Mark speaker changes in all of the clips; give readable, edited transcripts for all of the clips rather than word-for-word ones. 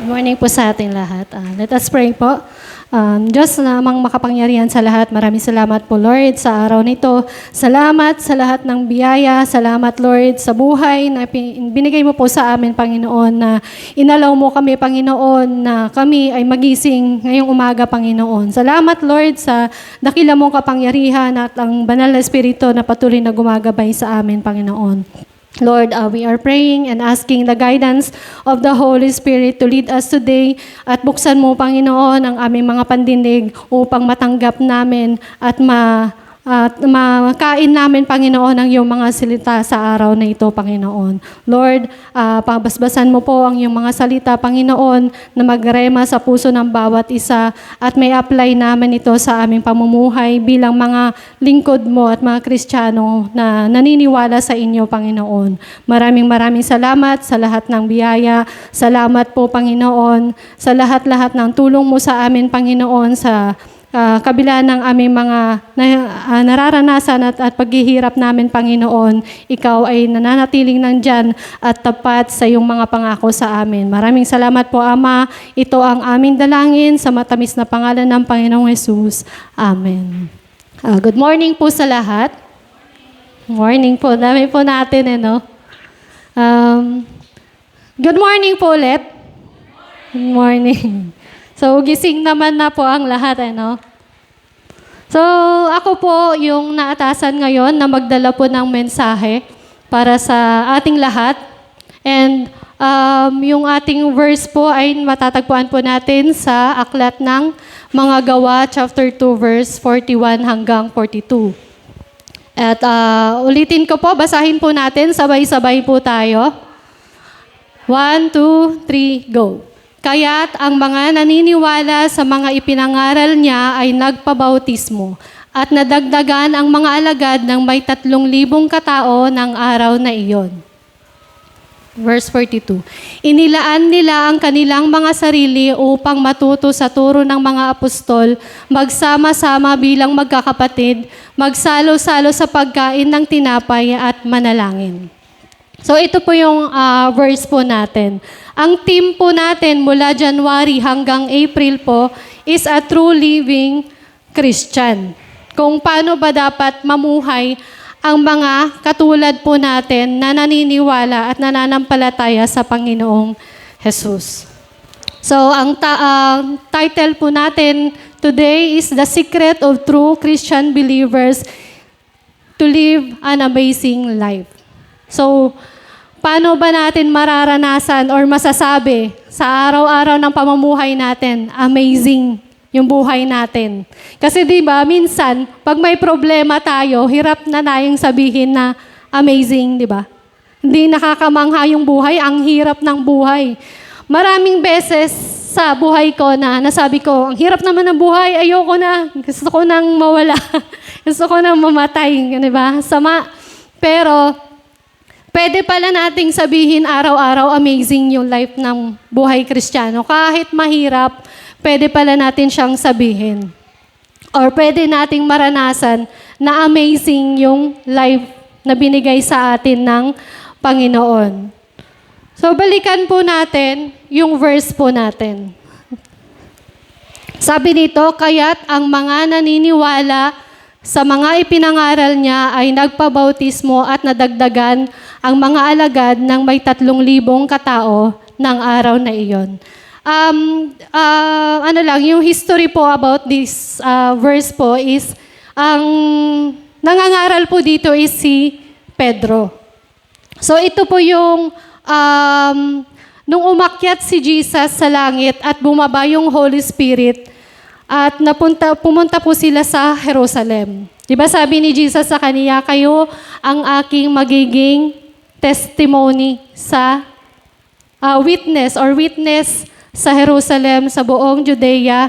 Speaker 1: Good morning po sa ating lahat. Let us pray po. Diyos namang makapangyarihan sa lahat, maraming salamat po Lord sa araw nito. Salamat sa lahat ng biyaya. Salamat Lord sa buhay na binigay mo po sa amin, Panginoon, na inalaw mo kami, Panginoon, na kami ay magising ngayong umaga, Panginoon. Salamat Lord sa dakila mong kapangyarihan at ang banal na Espiritu na patuloy na gumagabay sa amin, Panginoon. Lord, we are praying and asking the guidance of the Holy Spirit to lead us today at buksan mo, Panginoon, ang aming mga pandinig upang matanggap namin at makain namin, Panginoon, ang iyong mga salita sa araw na ito, Panginoon. Lord, pabasbasan mo po ang iyong mga salita, Panginoon, na magrema sa puso ng bawat isa at may apply namin ito sa aming pamumuhay bilang mga lingkod mo at mga Kristiyano na naniniwala sa inyo, Panginoon. Maraming salamat sa lahat ng biyaya. Salamat po, Panginoon, sa lahat-lahat ng tulong mo sa amin, Panginoon, sa kabila ng aming mga nararanasan at paghihirap namin, Panginoon, ikaw ay nananatiling nandyan at tapat sa iyong mga pangako sa amin. Maraming salamat po, Ama. Ito ang aming dalangin sa matamis na pangalan ng Panginoong Jesus. Amen. Good morning po sa lahat. Morning po. Dami po natin, no? Good morning po ulit. Good morning. So, gising naman na po ang lahat, ano? So, ako po yung naatasan ngayon na magdala po ng mensahe para sa ating lahat. And yung ating verse po ay matatagpuan po natin sa Aklat ng Mga Gawa, chapter 2, verse 41 hanggang 42. At ulitin ko po, basahin po natin, sabay-sabay po tayo. 1, 2, 3, go! Kaya't ang mga naniniwala sa mga ipinangaral niya ay nagpabautismo at nadagdagan ang mga alagad ng may 3,000 katao ng araw na iyon. Verse 42. Inilaan nila ang kanilang mga sarili upang matuto sa turo ng mga apostol, magsama-sama bilang magkakapatid, magsalo-salo sa pagkain ng tinapay at manalangin. So ito po yung verse po natin. Ang theme po natin mula January hanggang April po is a true living Christian. Kung paano ba dapat mamuhay ang mga katulad po natin na naniniwala at nananampalataya sa Panginoong Jesus. So ang title po natin today is The Secret of True Christian Believers to Live an Amazing Life. So, paano ba natin mararanasan or masasabi sa araw-araw ng pamumuhay natin, amazing yung buhay natin? Kasi di ba minsan, pag may problema tayo, hirap na tayong sabihin na amazing, di ba? Hindi nakakamangha yung buhay, ang hirap ng buhay. Maraming beses sa buhay ko na nasabi ko, ang hirap naman ng buhay, ayoko na, gusto ko nang mawala, gusto ko nang mamatay, di ba? Sama. Pero, pwede pala nating sabihin araw-araw amazing yung life ng buhay Kristiyano. Kahit mahirap, pwede pala natin siyang sabihin. Or pwede nating maranasan na amazing yung life na binigay sa atin ng Panginoon. So balikan po natin yung verse po natin. Sabi nito, kaya't ang mga naniniwala sa mga ipinangaral niya ay nagpabautismo at nadagdagan ang mga alagad ng may 3,000 katao ng araw na iyon. Yung history po about this verse po is, ang nangangaral po dito is si Pedro. So ito po yung, nung umakyat si Jesus sa langit at bumaba yung Holy Spirit, at pumunta po sila sa Jerusalem. Diba sabi ni Jesus sa kaniya, kayo ang aking magiging testimony sa witness sa Jerusalem, sa buong Judea,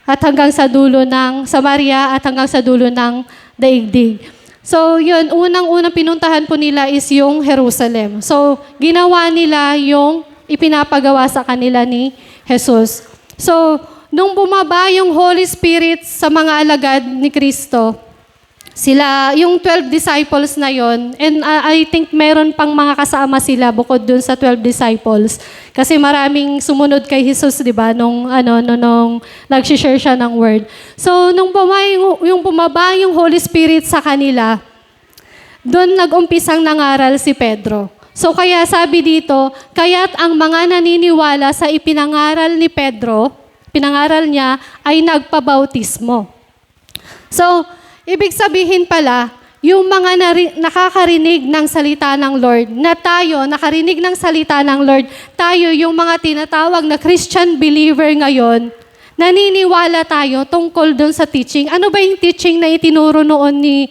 Speaker 1: at hanggang sa dulo ng Samaria, at hanggang sa dulo ng daigdig. So yun, unang-unang pinuntahan po nila is yung Jerusalem. So ginawa nila yung ipinapagawa sa kanila ni Jesus. So, nung bumaba yung Holy Spirit sa mga alagad ni Kristo, Sila, yung 12 disciples na yon, and I think meron pang mga kasama sila bukod dun sa 12 disciples. Kasi maraming sumunod kay Jesus, di ba, nung nag-share siya ng word. So, nung bumaba yung Holy Spirit sa kanila, doon nag-umpisang nangaral si Pedro. So, kaya sabi dito, kaya't ang mga naniniwala sa ipinangaral ni Pedro, pinangaral niya, ay nagpabautismo. So, ibig sabihin pala, yung mga nakakarinig ng salita ng Lord, na tayo, nakarinig ng salita ng Lord, tayo yung mga tinatawag na Christian believer ngayon, naniniwala tayo tungkol dun sa teaching. Ano ba yung teaching na itinuro noon ni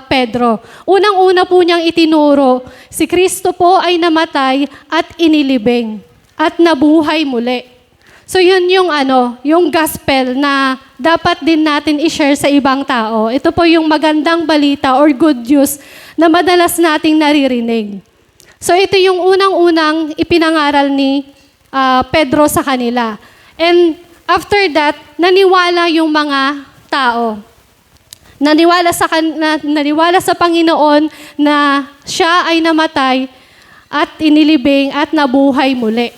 Speaker 1: Pedro? Unang-una po niyang itinuro, si Kristo po ay namatay at inilibing at nabuhay muli. So yun yung gospel na dapat din natin i-share sa ibang tao. Ito po yung magandang balita or good news na madalas nating naririnig. So ito yung unang-unang ipinangaral ni Pedro sa kanila. And after that, naniwala yung mga tao. Naniwala sa Panginoon na siya ay namatay at inilibing at nabuhay muli.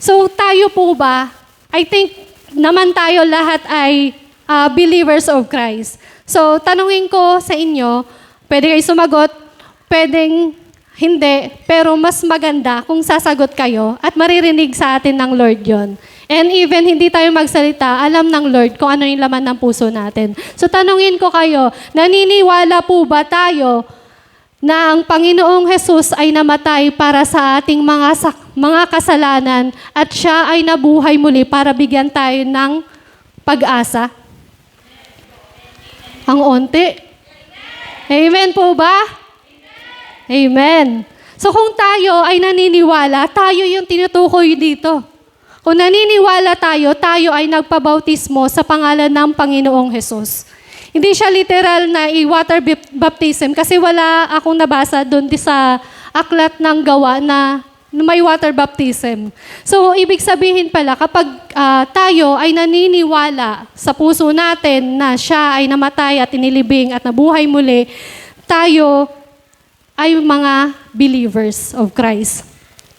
Speaker 1: So tayo po ba, I think naman tayo lahat ay believers of Christ. So tanungin ko sa inyo, pwede kayo sumagot, pwedeng hindi, pero mas maganda kung sasagot kayo at maririnig sa atin ng Lord yon. And even hindi tayo magsalita, alam ng Lord kung ano yung laman ng puso natin. So tanungin ko kayo, naniniwala po ba tayo na ang Panginoong Jesus ay namatay para sa ating mga kasalanan at siya ay nabuhay muli para bigyan tayo ng pag-asa? Ang onti. Amen po ba? Amen. So kung tayo ay naniniwala, tayo yung tinutukoy dito. Kung naniniwala tayo, tayo ay nagpabautismo sa pangalan ng Panginoong Jesus. Hindi siya literal na i-water baptism kasi wala akong nabasa doon sa aklat ng gawa na may water baptism. So, ibig sabihin pala, kapag tayo ay naniniwala sa puso natin na siya ay namatay at inilibing at nabuhay muli, tayo ay mga believers of Christ.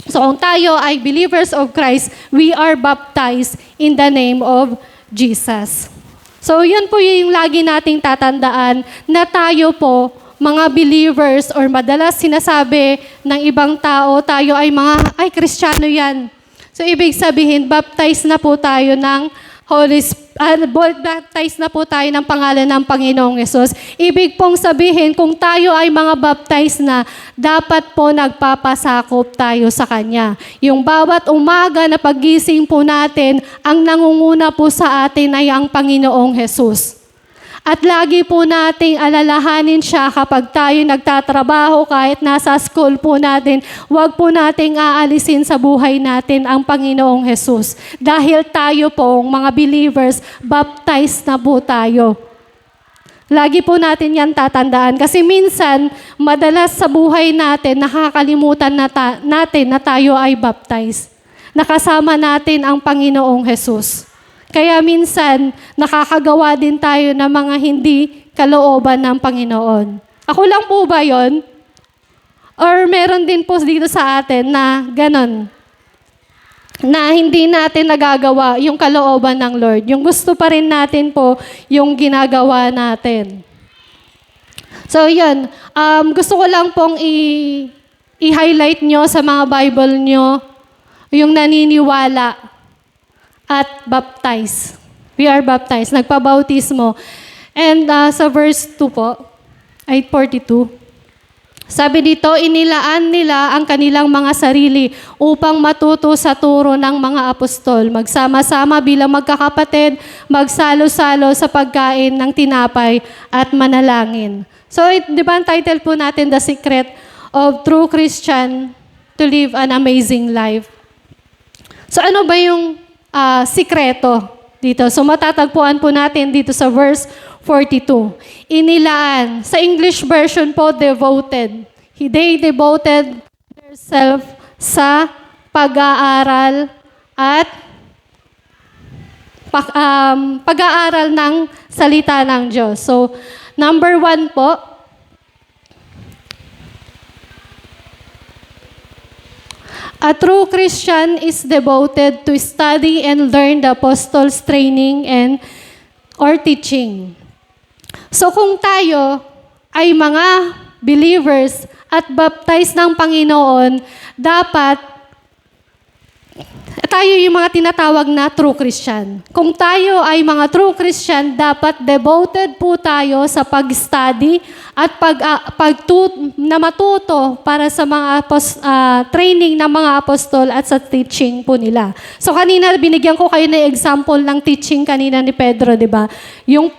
Speaker 1: So, kung tayo ay believers of Christ, we are baptized in the name of Jesus. So, yun po yung lagi nating tatandaan na tayo po, mga believers or madalas sinasabi ng ibang tao, tayo ay Kristiyano yan. So, ibig sabihin, baptized na po tayo ng baptized na po tayo ng pangalan ng Panginoong Yesus. Ibig pong sabihin, kung tayo ay mga baptized na, dapat po nagpapasakop tayo sa Kanya. Yung bawat umaga na paggising po natin, ang nangunguna po sa atin ay ang Panginoong Yesus. At lagi po nating alalahanin siya kapag tayo nagtatrabaho, kahit nasa school po natin, huwag po nating aalisin sa buhay natin ang Panginoong Jesus. Dahil tayo po, mga believers, baptized na po tayo. Lagi po natin yan tatandaan. Kasi minsan, madalas sa buhay natin, nakakalimutan natin na tayo ay baptized. Nakasama natin ang Panginoong Jesus. Kaya minsan, nakakagawa din tayo ng mga hindi kalooban ng Panginoon. Ako lang po ba yon? Or meron din po dito sa atin na ganon, na hindi natin nagagawa yung kalooban ng Lord. Yung gusto pa rin natin po yung ginagawa natin. So yun, gusto ko lang pong i-highlight nyo sa mga Bible nyo yung naniniwala at baptize. We are baptized. Nagpabautismo. And sa verse 2 po, 8:42, sabi dito, inilaan nila ang kanilang mga sarili upang matuto sa turo ng mga apostol. Magsama-sama bilang magkakapatid, magsalo-salo sa pagkain ng tinapay at manalangin. So, di ba ang title po natin, The Secret of True Christian to Live an Amazing Life. So, ano ba yung sikreto dito? So matatagpuan po natin dito sa verse 42. Inilaan. Sa English version po, devoted. They devoted themselves sa pag-aaral at pag-aaral ng salita ng Diyos. So, Number 1 po, a true Christian is devoted to study and learn the apostles' training and or teaching. So kung tayo ay mga believers at baptized ng Panginoon, dapat tayo yung mga tinatawag na true Christian. Kung tayo ay mga true Christian, dapat devoted po tayo sa pag-study at matuto para sa mga training ng mga apostol at sa teaching po nila. So kanina binigyan ko kayo ng example ng teaching kanina ni Pedro, di ba? Yung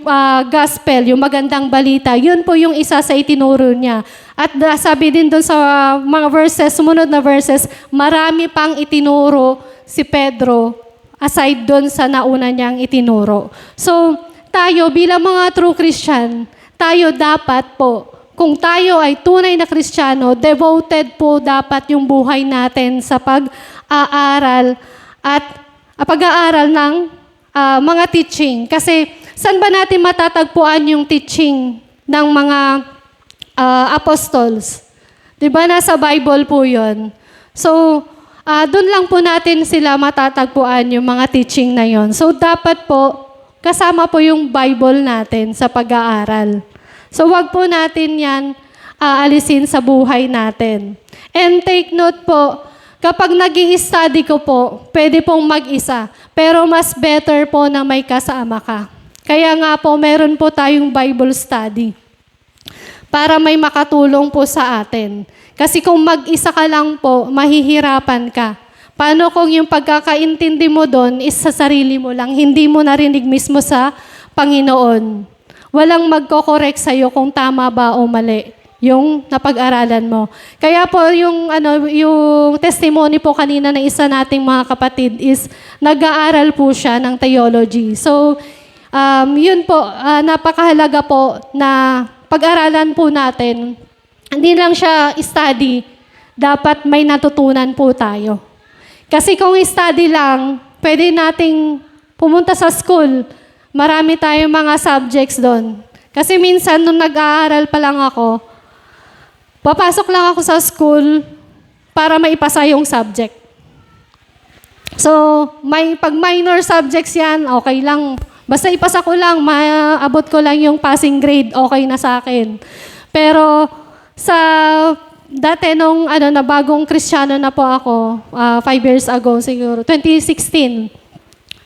Speaker 1: gospel, yung magandang balita, yun po yung isa sa itinuro niya. At sabi din doon sa mga verses, sumunod na verses, marami pang itinuro si Pedro aside doon sa nauna niyang itinuro. So, tayo bilang mga true Christian, tayo dapat po, kung tayo ay tunay na Kristiyano, devoted po dapat yung buhay natin sa pag-aaral at pag-aaral ng mga teaching. Kasi, saan ba natin matatagpuan yung teaching ng mga apostles? Diba, nasa Bible po yun. So, doon lang po natin sila matatagpuan yung mga teaching na yon. So, dapat po, kasama po yung Bible natin sa pag-aaral. So, wag po natin yan aalisin sa buhay natin. And take note po, kapag nag-i-study ko po, pwede pong mag-isa. Pero mas better po na may kasama ka. Kaya nga po, meron po tayong Bible study para may makatulong po sa atin. Kasi kung mag-isa ka lang po, mahihirapan ka. Paano kung yung pagkakaintindi mo doon is sa sarili mo lang, hindi mo narinig mismo sa Panginoon? Walang magko-correct sa'yo kung tama ba o mali yung napag-aralan mo. Kaya po yung testimony po kanina ng isa nating mga kapatid is nag-aaral po siya ng theology. So, yun po, napakahalaga po na pag-aralan po natin. Hindi lang siya study, dapat may natutunan po tayo. Kasi kung study lang, pwede nating pumunta sa school. Marami tayong mga subjects doon. Kasi minsan, nung nag-aaral pa lang ako, papasok lang ako sa school para maipasa yung subject. So, pag minor subjects yan, okay lang. Basta ipasa ko lang, maabot ko lang yung passing grade, okay na sa akin. Pero, dati nung na bagong Kristiyano na po ako, 5 years ago siguro, 2016,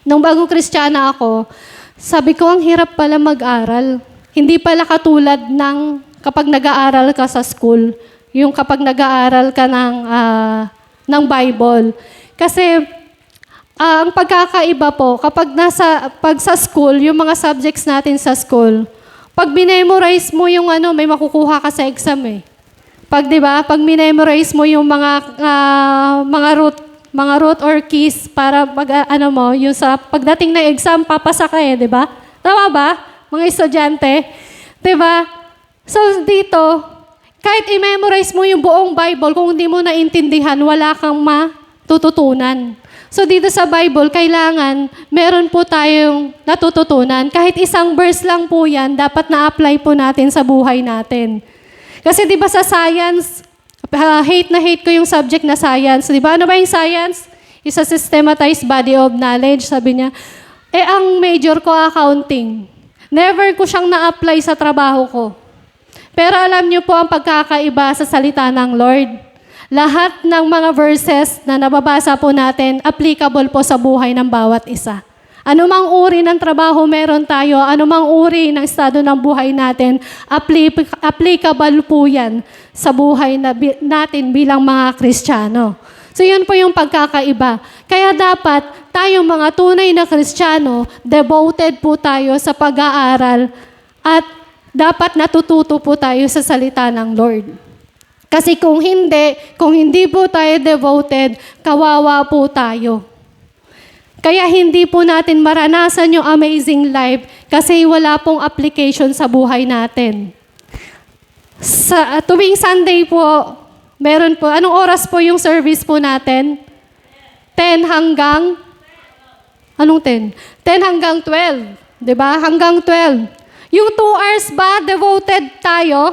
Speaker 1: nung bagong Kristiyana ako, sabi ko, ang hirap pala mag-aral. Hindi pala katulad ng kapag nag-aaral ka sa school, yung kapag nag-aaral ka ng Bible. Kasi, ang pagkakaiba po, pag sa school, yung mga subjects natin sa school, pag binemorize mo yung may makukuha ka sa exam eh. Pag binemorize mo yung mga root or keys para yung sa pagdating na exam, papasa ka eh, di ba? Tama ba? Mga estudyante. Di ba? So dito, kahit i-memorize mo yung buong Bible, kung hindi mo naintindihan, wala kang matututunan. So dito sa Bible, kailangan meron po tayong natututunan. Kahit isang verse lang po yan, dapat na-apply po natin sa buhay natin. Kasi di ba sa science, hate ko yung subject na science. Di ba? Ano ba yung science? Is a systematized body of knowledge. Sabi niya, ang major ko accounting. Never ko siyang na-apply sa trabaho ko. Pero alam niyo po ang pagkakaiba sa salita ng Lord. Lahat ng mga verses na nababasa po natin, applicable po sa buhay ng bawat isa. Anumang uri ng trabaho meron tayo, anumang uri ng estado ng buhay natin, applicable po yan sa buhay natin bilang mga Kristiyano. So yun po yung pagkakaiba. Kaya dapat tayong mga tunay na Kristiyano, devoted po tayo sa pag-aaral at dapat natututo po tayo sa salita ng Lord. Kasi kung hindi po tayo devoted, kawawa po tayo. Kaya hindi po natin maranasan yung amazing life kasi wala pong application sa buhay natin. Sa tuwing Sunday po, meron po, anong oras po yung service po natin? 10 hanggang 12? diba? Hanggang 12. Yung 2 hours ba, devoted tayo?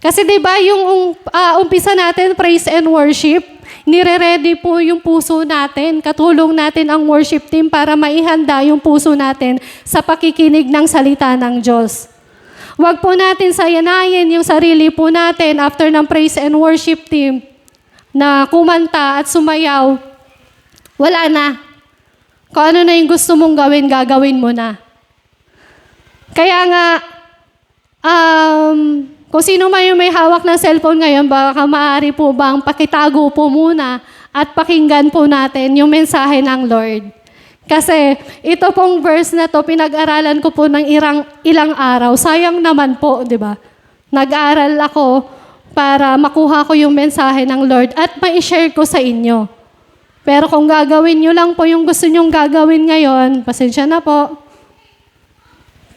Speaker 1: Kasi di ba yung umpisa natin, praise and worship, nire-ready po yung puso natin. Katulong natin ang worship team para maihanda yung puso natin sa pakikinig ng salita ng Diyos. Huwag po natin sayanayin yung sarili po natin after ng praise and worship team na kumanta at sumayaw. Wala na. Kung ano na yung gusto mong gawin, gagawin mo na. Kaya nga, kung sino man yung may hawak ng cellphone ngayon, baka maaari po bang pakitago po muna at pakinggan po natin yung mensahe ng Lord. Kasi ito pong verse na to, pinag-aralan ko po ng ilang araw. Sayang naman po, di ba? Nag-aral ako para makuha ko yung mensahe ng Lord at ma-share ko sa inyo. Pero kung gagawin nyo lang po yung gusto nyong gagawin ngayon, pasensya na po.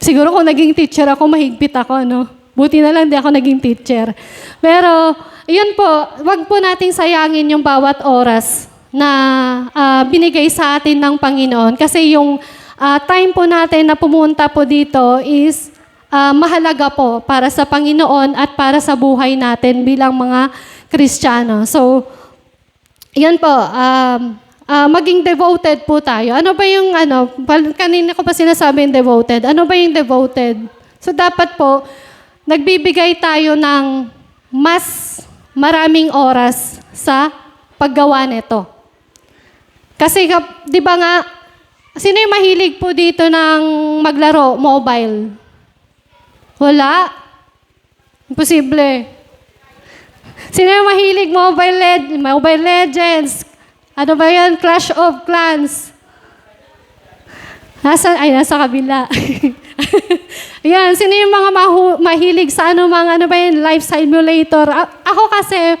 Speaker 1: Siguro kung naging teacher ako, mahigpit ako, no? Buti na lang di ako naging teacher. Pero, yun po, wag po nating sayangin yung bawat oras na binigay sa atin ng Panginoon. Kasi yung time po natin na pumunta po dito is mahalaga po para sa Panginoon at para sa buhay natin bilang mga Kristiyano. So, yun po, maging devoted po tayo. Ano ba yung kanina ko pa sinasabi yung devoted. Ano ba yung devoted? So dapat po, nagbibigay tayo ng mas maraming oras sa paggawa nito. Kasi, di ba nga, sino yung mahilig po dito ng maglaro, mobile? Wala. Imposible. Sino yung mahilig Mobile Legends? Ano ba yan? Clash of Clans. Nasa kabila. Yan, sino yung mga mahilig sa life simulator? Ako kasi,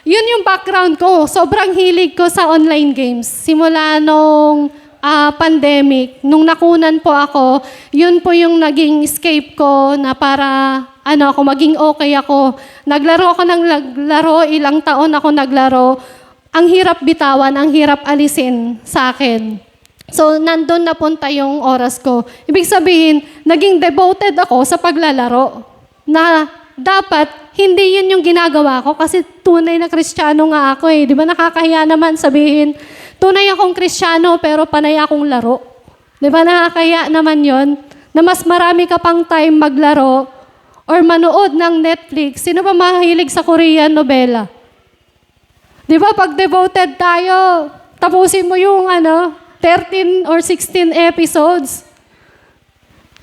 Speaker 1: yun yung background ko. Sobrang hilig ko sa online games. Simula nung pandemic, nung nakunan po ako, yun po yung naging escape ko na para ako maging okay ako. Naglaro ako ng ilang taon ako naglaro. Ang hirap bitawan, ang hirap alisin sa akin. So, nandun napunta yung oras ko. Ibig sabihin, naging devoted ako sa paglalaro. Na dapat, hindi yun yung ginagawa ko kasi tunay na Kristiyano nga ako eh. Di ba nakakahiya naman sabihin, tunay akong Kristiyano pero panay akong laro. Di ba nakakahiya naman yon na mas marami ka pang time maglaro or manood ng Netflix. Sino ba mahilig sa Korean novela? Di ba pag devoted tayo, tapusin mo yung 13 or 16 episodes.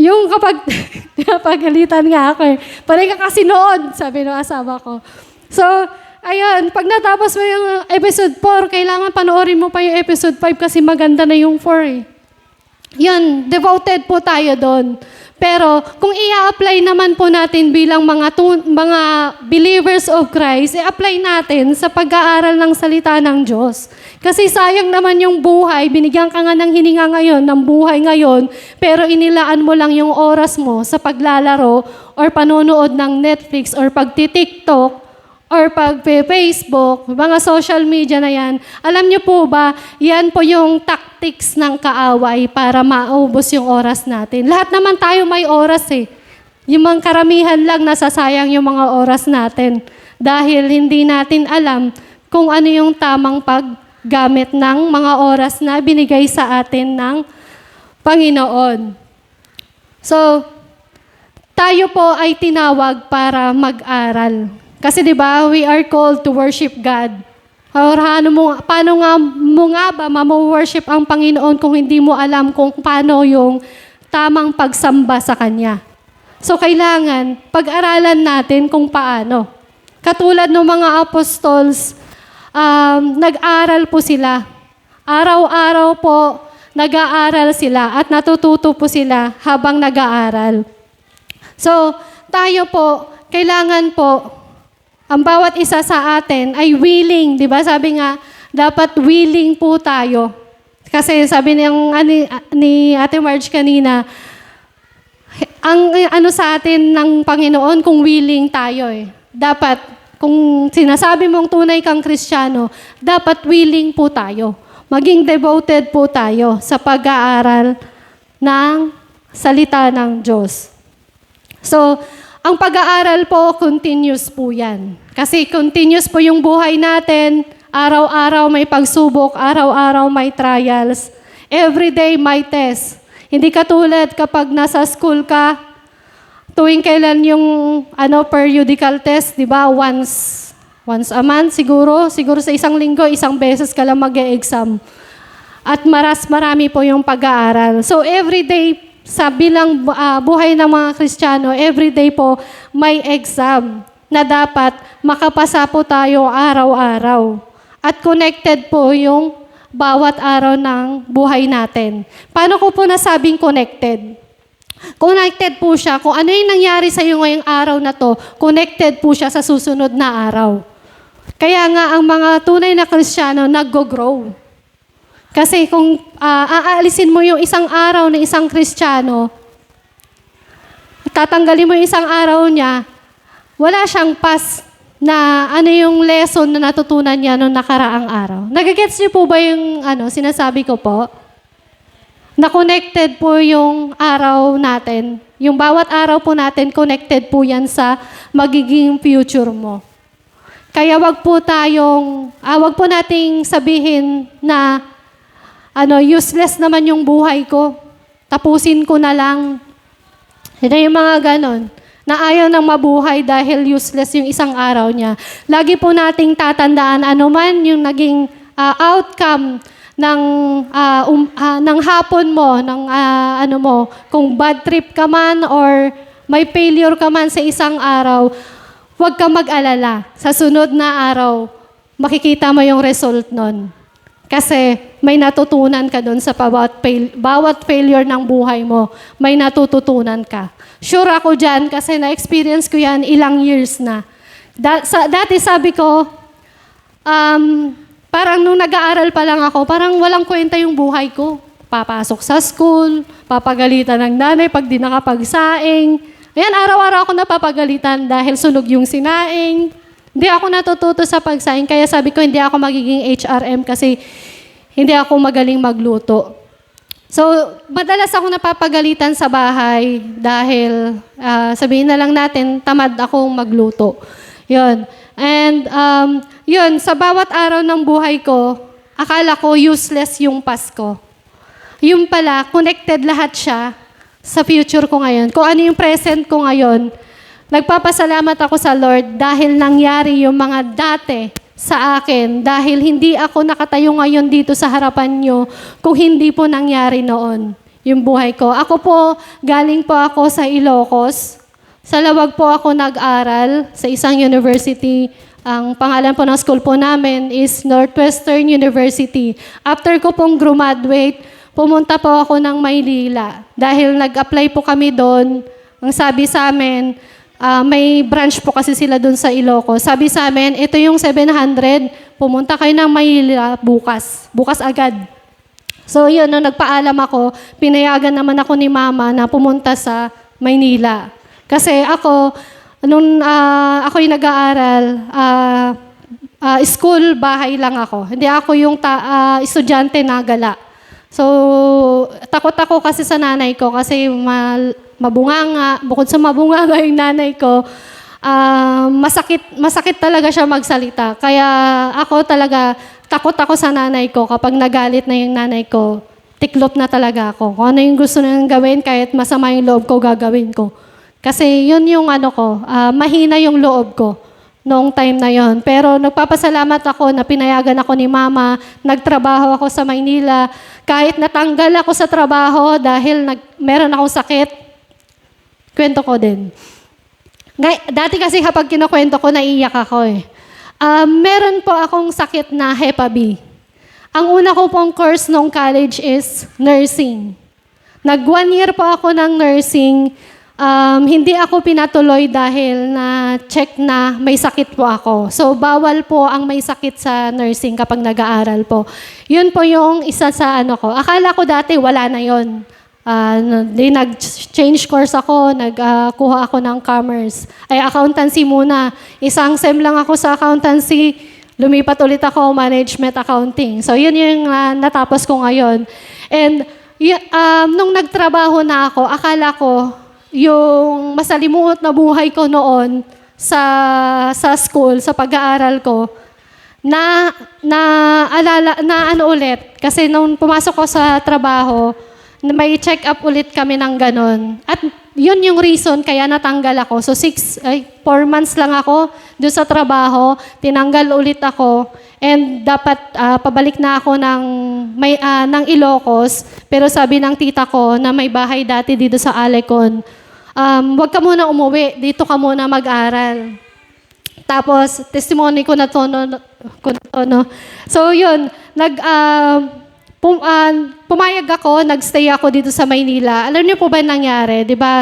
Speaker 1: Yung kapag, pagalitan nga ako eh. Panay ka kasi noon, sabi ng asawa ko. So, ayun, pag natapos mo yung episode 4, kailangan panoorin mo pa yung episode 5 kasi maganda na yung 4 eh. Yun, devoted po tayo doon. Pero kung i-apply naman po natin bilang mga believers of Christ, i-apply natin sa pag-aaral ng salita ng Diyos. Kasi sayang naman yung buhay, binigyan ka nga ng hininga ngayon, ng buhay ngayon, pero inilaan mo lang yung oras mo sa paglalaro or panonood ng Netflix or pagti-TikTok or pag-Facebook, mga social media na yan. Alam niyo po ba, yan po yung tactics ng kaaway para maubos yung oras natin. Lahat naman tayo may oras eh. Yung mga karamihan lang nasasayang yung mga oras natin dahil hindi natin alam kung ano yung tamang paggamit ng mga oras na binigay sa atin ng Panginoon. So, tayo po ay tinawag para mag-aral. Kasi 'di ba, we are called to worship God. Paano mo nga ba ma-worship ang Panginoon kung hindi mo alam kung paano yung tamang pagsamba sa Kanya? So kailangan pag-aralan natin kung paano. Katulad ng mga apostles, nag-aral po sila. Araw-araw po nag-aaral sila at natututo po sila habang nag-aaral. So tayo po, kailangan po ang bawat isa sa atin ay willing, di ba? Sabi nga, dapat willing po tayo. Kasi sabi ni Ate Marge kanina, ang sa atin ng Panginoon kung willing tayo eh. Dapat, kung sinasabi mong tunay kang Kristiyano, dapat willing po tayo. Maging devoted po tayo sa pag-aaral ng salita ng Diyos. So, ang pag-aaral po, continuous po yan. Kasi continuous po yung buhay natin. Araw-araw may pagsubok, araw-araw may trials. Everyday may test. Hindi katulad kapag nasa school ka, tuwing kailan yung periodical test, di ba? Once a month siguro sa isang linggo, isang beses ka lang mag-e-exam. At marami po yung pag-aaral. So everyday, sa bilang buhay ng mga Kristiyano, everyday po may exam na dapat makapasa po tayo araw-araw. At connected po yung bawat araw ng buhay natin. Paano ko po nasabing connected? Connected po siya. Kung ano yung nangyari sa iyo ngayong araw na to, connected po siya sa susunod na araw. Kaya nga ang mga tunay na Kristiyano nag-grow. Kasi kung aalisin mo yung isang araw na isang Kristiyano, tatanggalin mo yung isang araw niya, wala siyang pass na ano yung lesson na natutunan niya noong nakaraang araw. Nagigets niyo po ba yung sinasabi ko po? Na connected po yung araw natin. Yung bawat araw po natin, connected po yan sa magiging future mo. Kaya wag po nating sabihin na useless naman yung buhay ko. Tapusin ko na lang. Hindi yung mga ganon. Na ayaw nang mabuhay dahil useless yung isang araw niya. Lagi po nating tatandaan man yung naging outcome ng hapon mo, kung bad trip ka man or may failure ka man sa isang araw, huwag ka mag-alala. Sa sunod na araw, makikita mo yung result nun. Kasi may natutunan ka doon sa bawat failure ng buhay mo. May natututunan ka. Sure ako dyan kasi na-experience ko yan ilang years na. Dati sabi ko, parang nung nag-aaral pa lang ako, parang walang kwenta yung buhay ko. Papasok sa school, papagalitan ng nanay pag di nakapagsaing. Ayan, araw-araw ako napapagalitan dahil sunog yung sinaing. Hindi ako natututo sa pagsaing, kaya sabi ko hindi ako magiging HRM kasi hindi ako magaling magluto. So, madalas ako napapagalitan sa bahay dahil sabihin na lang natin, tamad akong magluto. Yun. And yun, sa bawat araw ng buhay ko, akala ko useless yung Pasko. Yung pala, connected lahat siya sa future ko ngayon. Kung ano yung present ko ngayon, nagpapasalamat ako sa Lord dahil nangyari yung mga dati sa akin, dahil hindi ako nakatayo ngayon dito sa harapan nyo kung hindi po nangyari noon yung buhay ko. Ako po, galing po ako sa Ilocos. Sa Lawag po ako nag-aral sa isang university. Ang pangalan po ng school po namin is Northwestern University. After ko pong graduate, pumunta po ako ng Maynila. Dahil nag-apply po kami doon, ang sabi sa amin, may branch po kasi sila doon sa Ilocos. Sabi sa amin, ito yung 700, pumunta kayo ng Maynila bukas. Bukas agad. So yun, nung nagpaalam ako, pinayagan naman ako ni Mama na pumunta sa Maynila. Kasi ako, nung ako yung nag-aaral, school, bahay lang ako. Hindi ako yung estudyante na gala. So, takot ako kasi sa nanay ko kasi mabunganga. Bukod sa mabunganga yung nanay ko, masakit talaga siya magsalita. Kaya ako talaga, takot ako sa nanay ko. Kapag nagalit na yung nanay ko, tiklop na talaga ako. Kung ano yung gusto niyang gawin, kahit masama yung loob ko, gagawin ko. Kasi yun yung mahina yung loob ko noong time na yon. Pero nagpapasalamat ako na pinayagan ako ni Mama, nagtrabaho ako sa Maynila. Kahit natanggal ako sa trabaho dahil meron akong sakit, kwento ko din. Dati kasi kapag kinukwento ko, naiiyak ako eh. Meron po akong sakit na Hepa B. Ang una ko pong course nung college is nursing. 1 year po ako ng nursing. Hindi ako pinatuloy dahil na-check na may sakit po ako. So, bawal po ang may sakit sa nursing kapag nag-aaral po. Yun po yung isa sa ko. Akala ko dati wala na yun. Nag-change course ako, nagkuha ako ng commerce. Accountancy muna. Isang sem lang ako sa accountancy, lumipat ulit ako, management accounting. So, yun yung natapos ko ngayon. And nung nagtrabaho na ako, akala ko, yung masalimuot na buhay ko noon sa school, sa pag-aaral ko, na ano ulit, kasi nung pumasok ko sa trabaho, may check up ulit kami ng ganon. At yun yung reason kaya natanggal ako. So 4 months lang ako doon sa trabaho, tinanggal ulit ako. And dapat pabalik na ako ng Ilocos. Pero sabi ng tita ko na may bahay dati dito sa Alecon, wag ka muna umuwi, dito ka muna mag-aral. Tapos, testimony ko na to, no? So, yun, pumayag ako, nagstay ako dito sa Maynila. Alam niyo po ba nangyari? Di ba,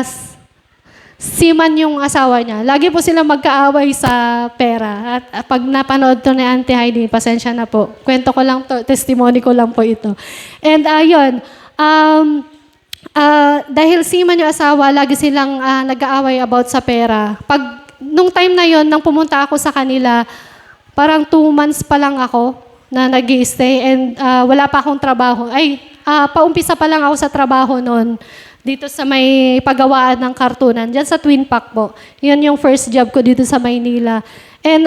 Speaker 1: seaman yung asawa niya. Lagi po sila magkaaway sa pera. At pag napanood to ni Auntie Heidi, pasensya na po. Kwento ko lang to, testimony ko lang po ito. And yun, dahil seaman yung asawa, lagi silang nag-aaway about sa pera. Nung time na yon, nang pumunta ako sa kanila, parang 2 months pa lang ako na nag-i-stay and wala pa akong trabaho. Paumpisa pa lang ako sa trabaho noon dito sa may paggawaan ng kartunan, dyan sa Twin Pack po. Yun yung first job ko dito sa Maynila. And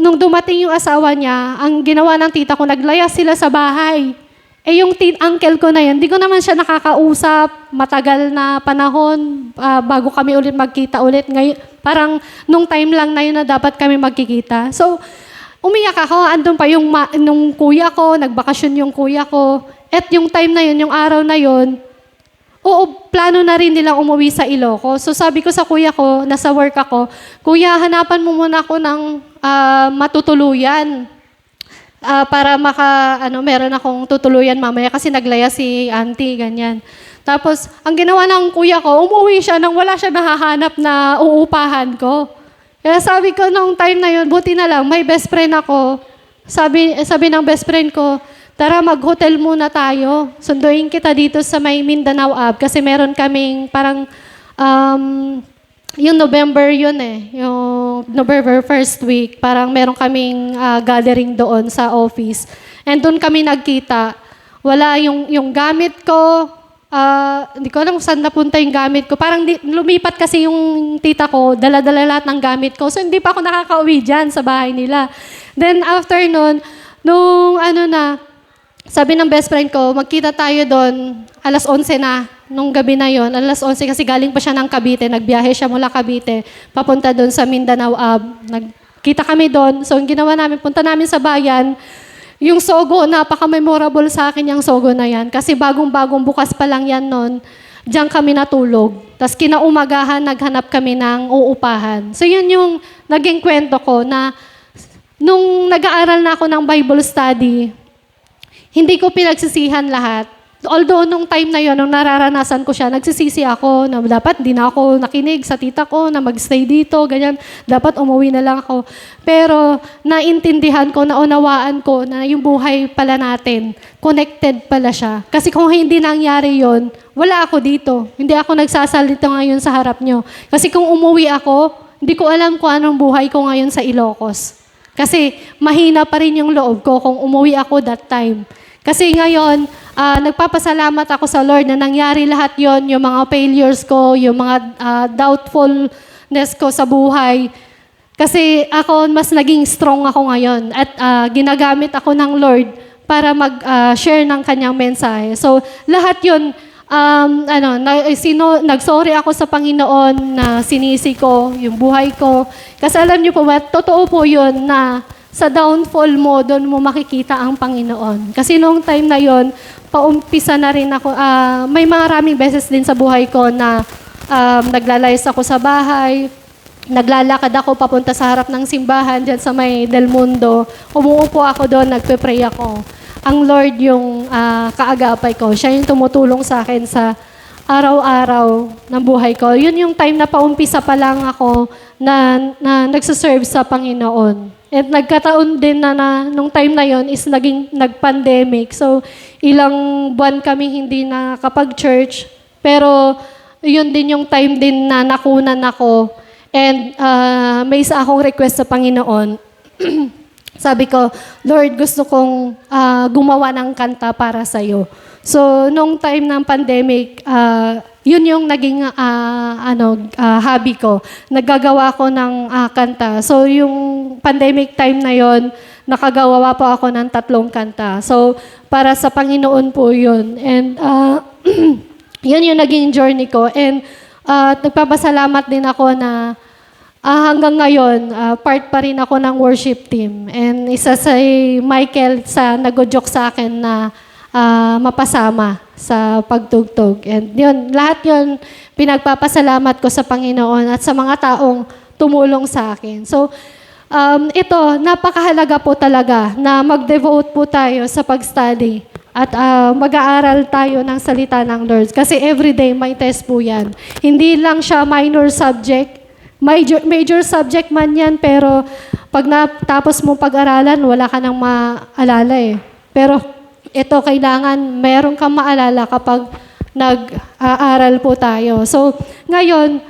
Speaker 1: nung dumating yung asawa niya, ang ginawa ng tita ko, naglayas sila sa bahay. Yung uncle ko na yan, di ko naman siya nakakausap, matagal na panahon, bago kami ulit magkita ulit. Ngayon, parang nung time lang na yun na dapat kami magkikita. So, umiyak ako, andun pa nung kuya ko, nagbakasyon yung kuya ko. At yung time na yun, yung araw na yun, plano na rin nilang umuwi sa Ilocos. So sabi ko sa kuya ko, nasa work ako, kuya, hanapan mo muna ako ng matutuluyan. Para meron akong tutuluyan mamaya kasi naglaya si auntie, ganyan. Tapos, ang ginawa ng kuya ko, umuwi siya nang wala siya nahahanap na uupahan ko. Kaya sabi ko nung time na yun, buti na lang, may best friend ako. Sabi ng best friend ko, tara mag-hotel muna tayo. Sunduin kita dito sa may Mindanao Ave kasi meron kaming parang, yung November yun yung November first week, parang meron kaming gathering doon sa office. And doon kami nagkita. Wala yung gamit ko, hindi ko alam kung saan napunta yung gamit ko. Parang lumipat kasi yung tita ko, dala-dala lahat ng gamit ko. So hindi pa ako nakakauwi dyan sa bahay nila. Then after nun, sabi ng best friend ko, magkita tayo doon, 11:00 na. Nung gabi na yon, 11:00 kasi galing pa siya ng Cavite, nagbiyahe siya mula Cavite, papunta doon sa Mindanao Ave. Nagkita kami doon. So, ang ginawa namin, punta namin sa bayan. Yung sogo, napaka-memorable sa akin yung sogo na yan. Kasi bagong-bagong bukas pa lang yan noon, diyan kami natulog. Tapos kinaumagahan, naghanap kami ng uupahan. So, yun yung naging kwento ko na nung nag-aaral na ako ng Bible study, hindi ko pinagsisihan lahat. Although, nung time na yon, nung nararanasan ko siya, nagsisisi ako na dapat di na ako nakinig sa tita ko na magstay dito, ganyan. Dapat umuwi na lang ako. Pero, naintindihan ko, naunawaan ko na yung buhay pala natin, connected pala siya. Kasi kung hindi nangyari yon, wala ako dito. Hindi ako nagsasalita ngayon sa harap nyo. Kasi kung umuwi ako, hindi ko alam kung anong buhay ko ngayon sa Ilocos. Kasi mahina pa rin yung loob ko kung umuwi ako that time. Kasi ngayon, nagpapasalamat ako sa Lord na nangyari lahat yon, yung mga failures ko, yung mga doubtfulness ko sa buhay. Kasi ako, mas naging strong ako ngayon. At ginagamit ako ng Lord para mag-share ng kanyang mensahe. So, lahat yon, nagsorry ako sa Panginoon na sinisi ko yung buhay ko. Kasi alam niyo po ba, totoo po yun na sa downfall mo, doon mo makikita ang Panginoon. Kasi noong time na yon, paumpisa na rin ako, may maraming beses din sa buhay ko na naglalayas ako sa bahay, naglalakad ako papunta sa harap ng simbahan dyan sa may Del Mundo. Umuupo ako doon, nagpe-pray ako. Ang Lord yung kaagapay ko. Siya yung tumutulong sa akin sa araw-araw ng buhay ko. Yun yung time na paumpisa pa lang ako na nagsaserve sa Panginoon. At nagkataon din na nung time na yon is nag-pandemic. So, ilang buwan kami hindi nakapag-church. Pero, yun din yung time din na nakunan ako. And may isa akong request sa Panginoon. Sabi ko, Lord, gusto kong gumawa ng kanta para sa'yo. So, nung time ng pandemic, yun yung naging hobby ko. Naggagawa ko ng kanta. So yung pandemic time na yon, nakagawa po ako ng 3 kanta. So para sa Panginoon po yun. And yun yung naging journey ko. And nagpapasalamat din ako na hanggang ngayon, part pa rin ako ng worship team. And isa si Michael nag-joke sa akin na mapasama sa pagtugtog. And yun, lahat yun, pinagpapasalamat ko sa Panginoon at sa mga taong tumulong sa akin. So, ito, napakahalaga po talaga na mag-devote po tayo sa pag-study at mag-aaral tayo ng salita ng Lord. Kasi everyday may test po yan. Hindi lang siya minor subject, major subject man yan, pero pag natapos mo pag-aralan, wala ka nang maalala eh. Pero ito, kailangan meron kang maalala kapag nag-aaral po tayo. So, ngayon,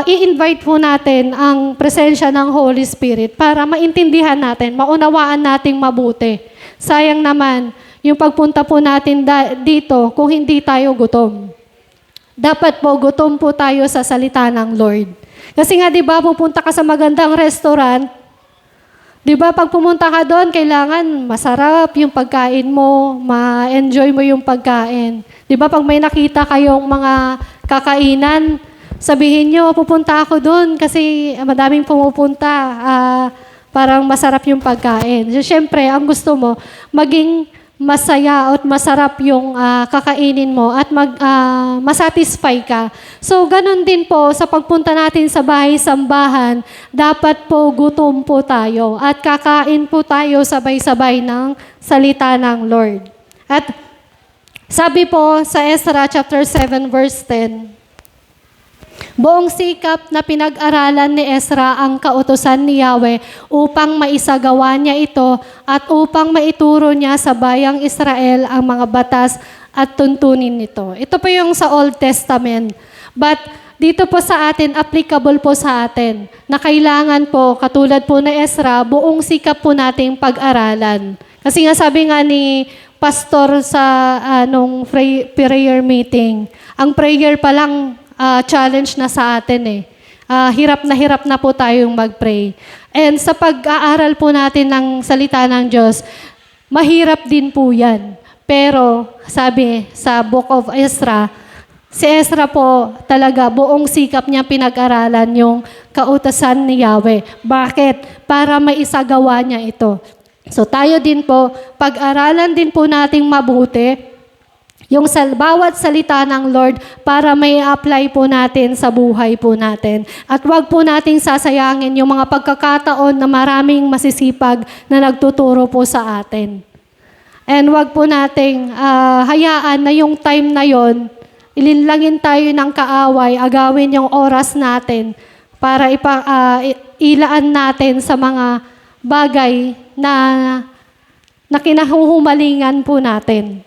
Speaker 1: i-invite po natin ang presensya ng Holy Spirit para maintindihan natin, maunawaan nating mabuti. Sayang naman, yung pagpunta po natin dito kung hindi tayo gutom. Dapat po, gutom po tayo sa salita ng Lord. Kasi nga, di ba, pupunta ka sa magandang restaurant, di ba, pag pumunta ka doon, kailangan masarap yung pagkain mo, ma-enjoy mo yung pagkain. Di ba, pag may nakita kayong mga kakainan, sabihin nyo, pupunta ako doon kasi madaming pumupunta, parang masarap yung pagkain. So, syempre, ang gusto mo, maging masaya at masarap yung kakainin mo at masatisfy ka. So, ganun din po sa pagpunta natin sa bahay-sambahan, dapat po gutom po tayo at kakain po tayo sabay-sabay ng salita ng Lord. At sabi po sa Ezra chapter 7 verse 10, buong sikap na pinag-aralan ni Ezra ang kautusan ni Yahweh upang maisagawa niya ito at upang maituro niya sa bayang Israel ang mga batas at tuntunin nito. Ito po yung sa Old Testament. But dito po sa atin, applicable po sa atin, na kailangan po, katulad po na Ezra, buong sikap po nating pag-aralan. Kasi nga sabi nga ni pastor sa nung prayer meeting, ang prayer pa lang challenge na sa atin eh. Hirap na po tayong mag-pray. And sa pag-aaral po natin ng salita ng Diyos, mahirap din po yan. Pero sabi sa Book of Ezra, si Ezra po talaga buong sikap niya pinag-aralan yung kautusan ni Yahweh. Bakit? Para maisagawa niya ito. So tayo din po, pag-aralan din po nating mabuti yung bawat salita ng Lord para may apply po natin sa buhay po natin. At wag po nating sasayangin yung mga pagkakataon na maraming masisipag na nagtuturo po sa atin. And wag po nating hayaan na yung time na yon, ilinlangin tayo ng kaaway, agawin yung oras natin para ilaan natin sa mga bagay na kinahuhumalingan po natin.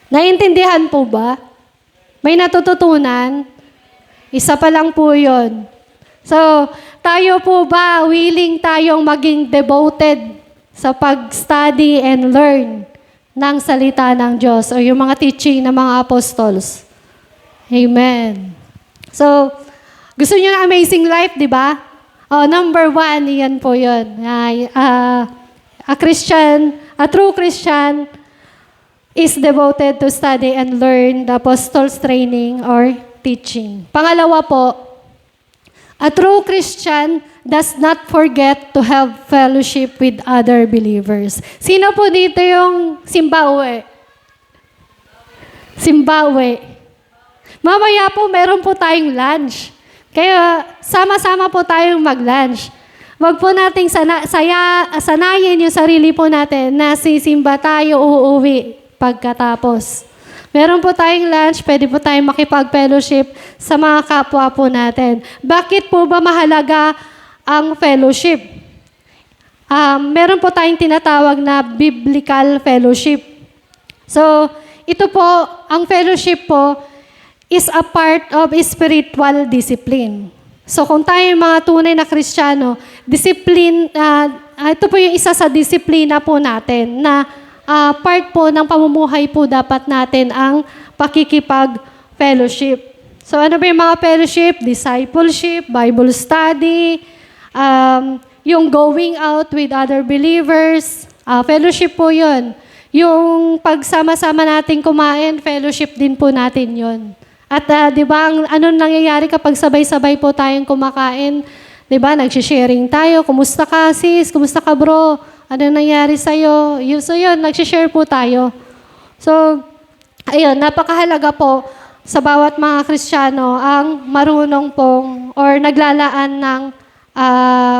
Speaker 1: Naintindihan po ba? May natututunan? Isa pa lang po yun. So, tayo po ba willing tayong maging devoted sa pag-study and learn ng salita ng Diyos o yung mga teaching ng mga apostles? Amen. So, gusto niyo ng amazing life, di ba? Number 1, yan po yun. A true Christian is devoted to study and learn the apostles' training or teaching. Pangalawa po, a true Christian does not forget to have fellowship with other believers. Sino po dito yung Zimbabwe? Mamaya po, meron po tayong lunch. Kaya sama-sama po tayong mag-lunch. Wag po nating sanayin yung sarili po natin na sisimba tayo uuwi pagkatapos. Meron po tayong lunch, pwede po tayong makipag-fellowship sa mga kapwa po natin. Bakit po ba mahalaga ang fellowship? Meron po tayong tinatawag na biblical fellowship. So, ito po, ang fellowship po is a part of spiritual discipline. So, kung tayo mga tunay na Kristiyano, discipline, ito po yung isa sa disiplina po natin na part po ng pamumuhay po dapat natin ang pakikipag fellowship. So ano ba yung mga fellowship? Discipleship, Bible study, yung going out with other believers. Fellowship po yun. Yung pagsama-sama natin kumain, fellowship din po natin yun. At di ba, ano nangyayari kapag sabay-sabay po tayong kumakain? Di ba, nagsisharing tayo. Kumusta ka sis? Kumusta ka bro? Ano nangyari sa'yo? So yun, nagsishare po tayo. So, ayun, napakahalaga po sa bawat mga Kristiyano ang marunong pong or naglalaan ng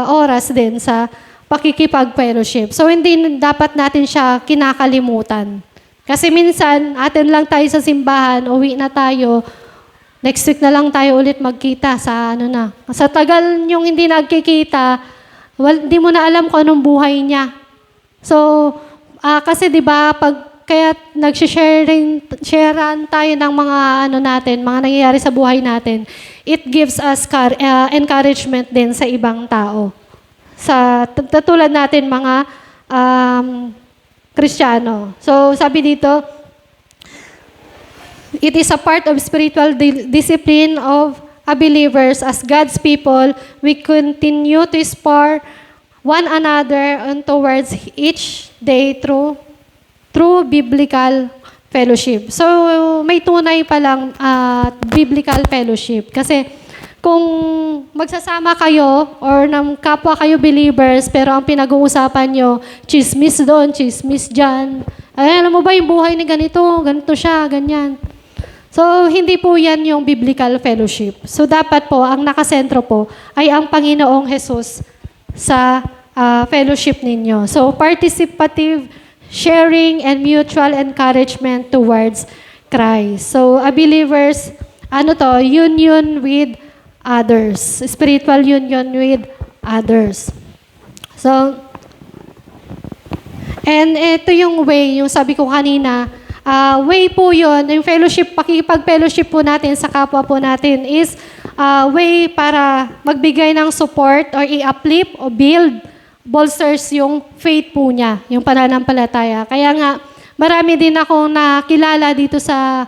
Speaker 1: oras din sa pakikipag-fellowship. So, hindi dapat natin siya kinakalimutan. Kasi minsan, atin lang tayo sa simbahan, uwi na tayo, next week na lang tayo ulit magkita sa Sa tagal yung hindi nagkikita, hindi mo na alam kung anong buhay niya. So, kasi di ba kaya nag-sharean tayo ng mga mga nangyayari sa buhay natin, it gives us encouragement din sa ibang tao. Tulad natin mga Kristiyano. So, sabi dito, it is a part of spiritual discipline of a believers as God's people, we continue to spur one another on towards each day through biblical fellowship. So, may tunay palang biblical fellowship. Kasi, kung magsasama kayo or ng kapwa kayo believers, pero ang pinag-uusapan nyo, chismis doon, chismis dyan. Ay, alam mo ba yung buhay ni ganito siya, ganyan. So, hindi po yan yung biblical fellowship. So, dapat po, ang nakasentro po, ay ang Panginoong Jesus sa fellowship ninyo. So, participative sharing and mutual encouragement towards Christ. So, a believer's, union with others. Spiritual union with others. So, and ito yung way, yung sabi ko kanina, way po yun, yung fellowship, pakikipag-fellowship po natin sa kapwa po natin is way para magbigay ng support or i-uplift o build, bolsters yung faith po niya, yung pananampalataya. Kaya nga, marami din akong nakilala dito sa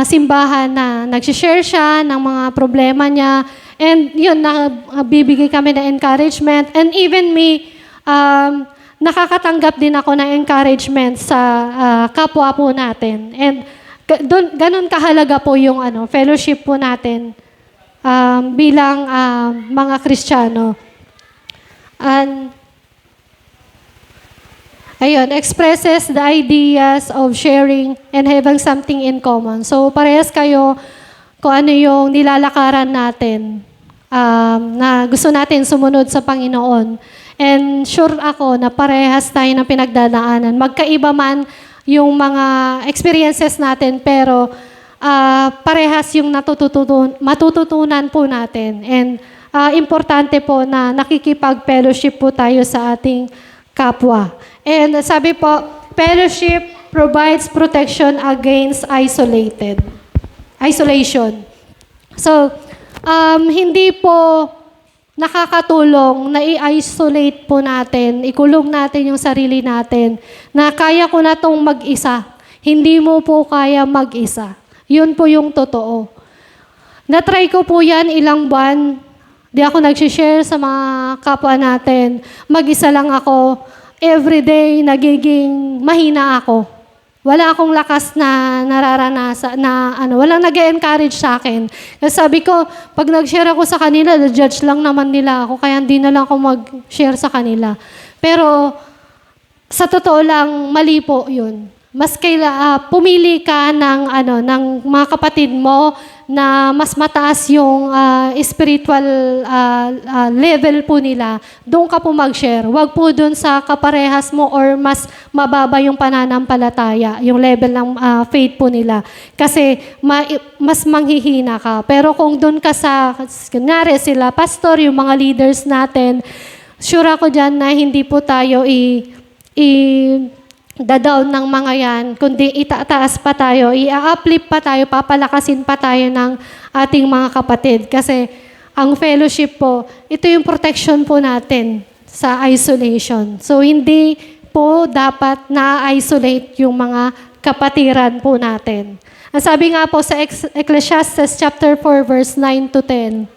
Speaker 1: simbahan na nagsishare siya ng mga problema niya. And yun, bibigay kami ng encouragement. And even me, nakakatanggap din ako ng encouragement sa kapwa po natin. And ganun kahalaga po yung fellowship po natin bilang mga Kristiyano. And ayun, expresses the ideas of sharing and having something in common. So, parehas kayo kung ano yung nilalakaran natin na gusto natin sumunod sa Panginoon. And sure ako na parehas tayo ng pinagdadaanan. Magkaiba man yung mga experiences natin, pero parehas yung matututunan po natin. And importante po na nakikipag-fellowship po tayo sa ating kapwa. And sabi po, fellowship provides protection against isolation. So, hindi po nakakatulong na i-isolate po natin, ikulong natin yung sarili natin, na kaya ko na itong mag-isa. Hindi mo po kaya mag-isa. Yun po yung totoo. Na-try ko po yan ilang buwan. Di ako nag-share sa mga kapwa natin. Mag-isa lang ako. Everyday, nagiging mahina ako. Wala akong lakas na nararanasan, walang nag-encourage sa akin. Kasi sabi ko, pag nag-share ako sa kanila, judge lang naman nila ako, kaya hindi na lang ako mag-share sa kanila. Pero, sa totoo lang, mali po yun. Mas pumili ka ng mga kapatid mo na mas mataas yung spiritual level po nila. Doon ka po mag-share. Huwag po doon sa kaparehas mo or mas mababa yung pananampalataya, yung level ng faith po nila. Kasi mas manghihina ka. Pero kung doon ka kunyari sila, pastor, yung mga leaders natin, sure ako dyan na hindi po tayo da-down ng mga yan, kundi itataas pa tayo, i-uplift pa tayo, papalakasin pa tayo ng ating mga kapatid. Kasi ang fellowship po, ito yung protection po natin sa isolation. So, hindi po dapat na-isolate yung mga kapatiran po natin. Ang sabi nga po sa Ecclesiastes chapter 4 verse 9 to 10,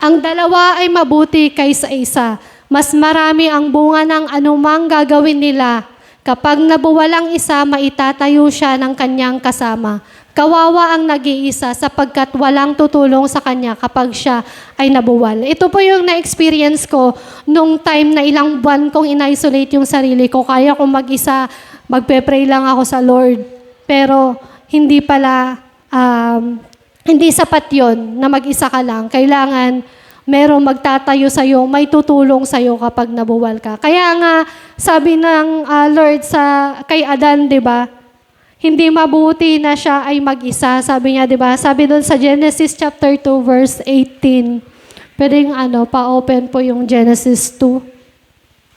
Speaker 1: ang dalawa ay mabuti kaysa isa. Mas marami ang bunga ng anumang gagawin nila. Kapag nabuwal ang isa, maitatayo siya ng kanyang kasama. Kawawa ang nag-iisa sapagkat walang tutulong sa kanya kapag siya ay nabuwal. Ito po yung na-experience ko nung time na ilang buwan kong in-isolate yung sarili ko. Kaya kong mag-isa, magpe-pray lang ako sa Lord. Pero hindi pala, hindi sapat yon na mag-isa ka lang. Kailangan merong magtatayo sa'yo, may tutulong sa'yo kapag nabuwal ka. Kaya nga, sabi ng Lord kay Adan, di ba? Hindi mabuti na siya ay mag-isa. Sabi niya, di ba? Sabi doon sa Genesis chapter 2, verse 18. Pwedeng pa-open po yung Genesis 2.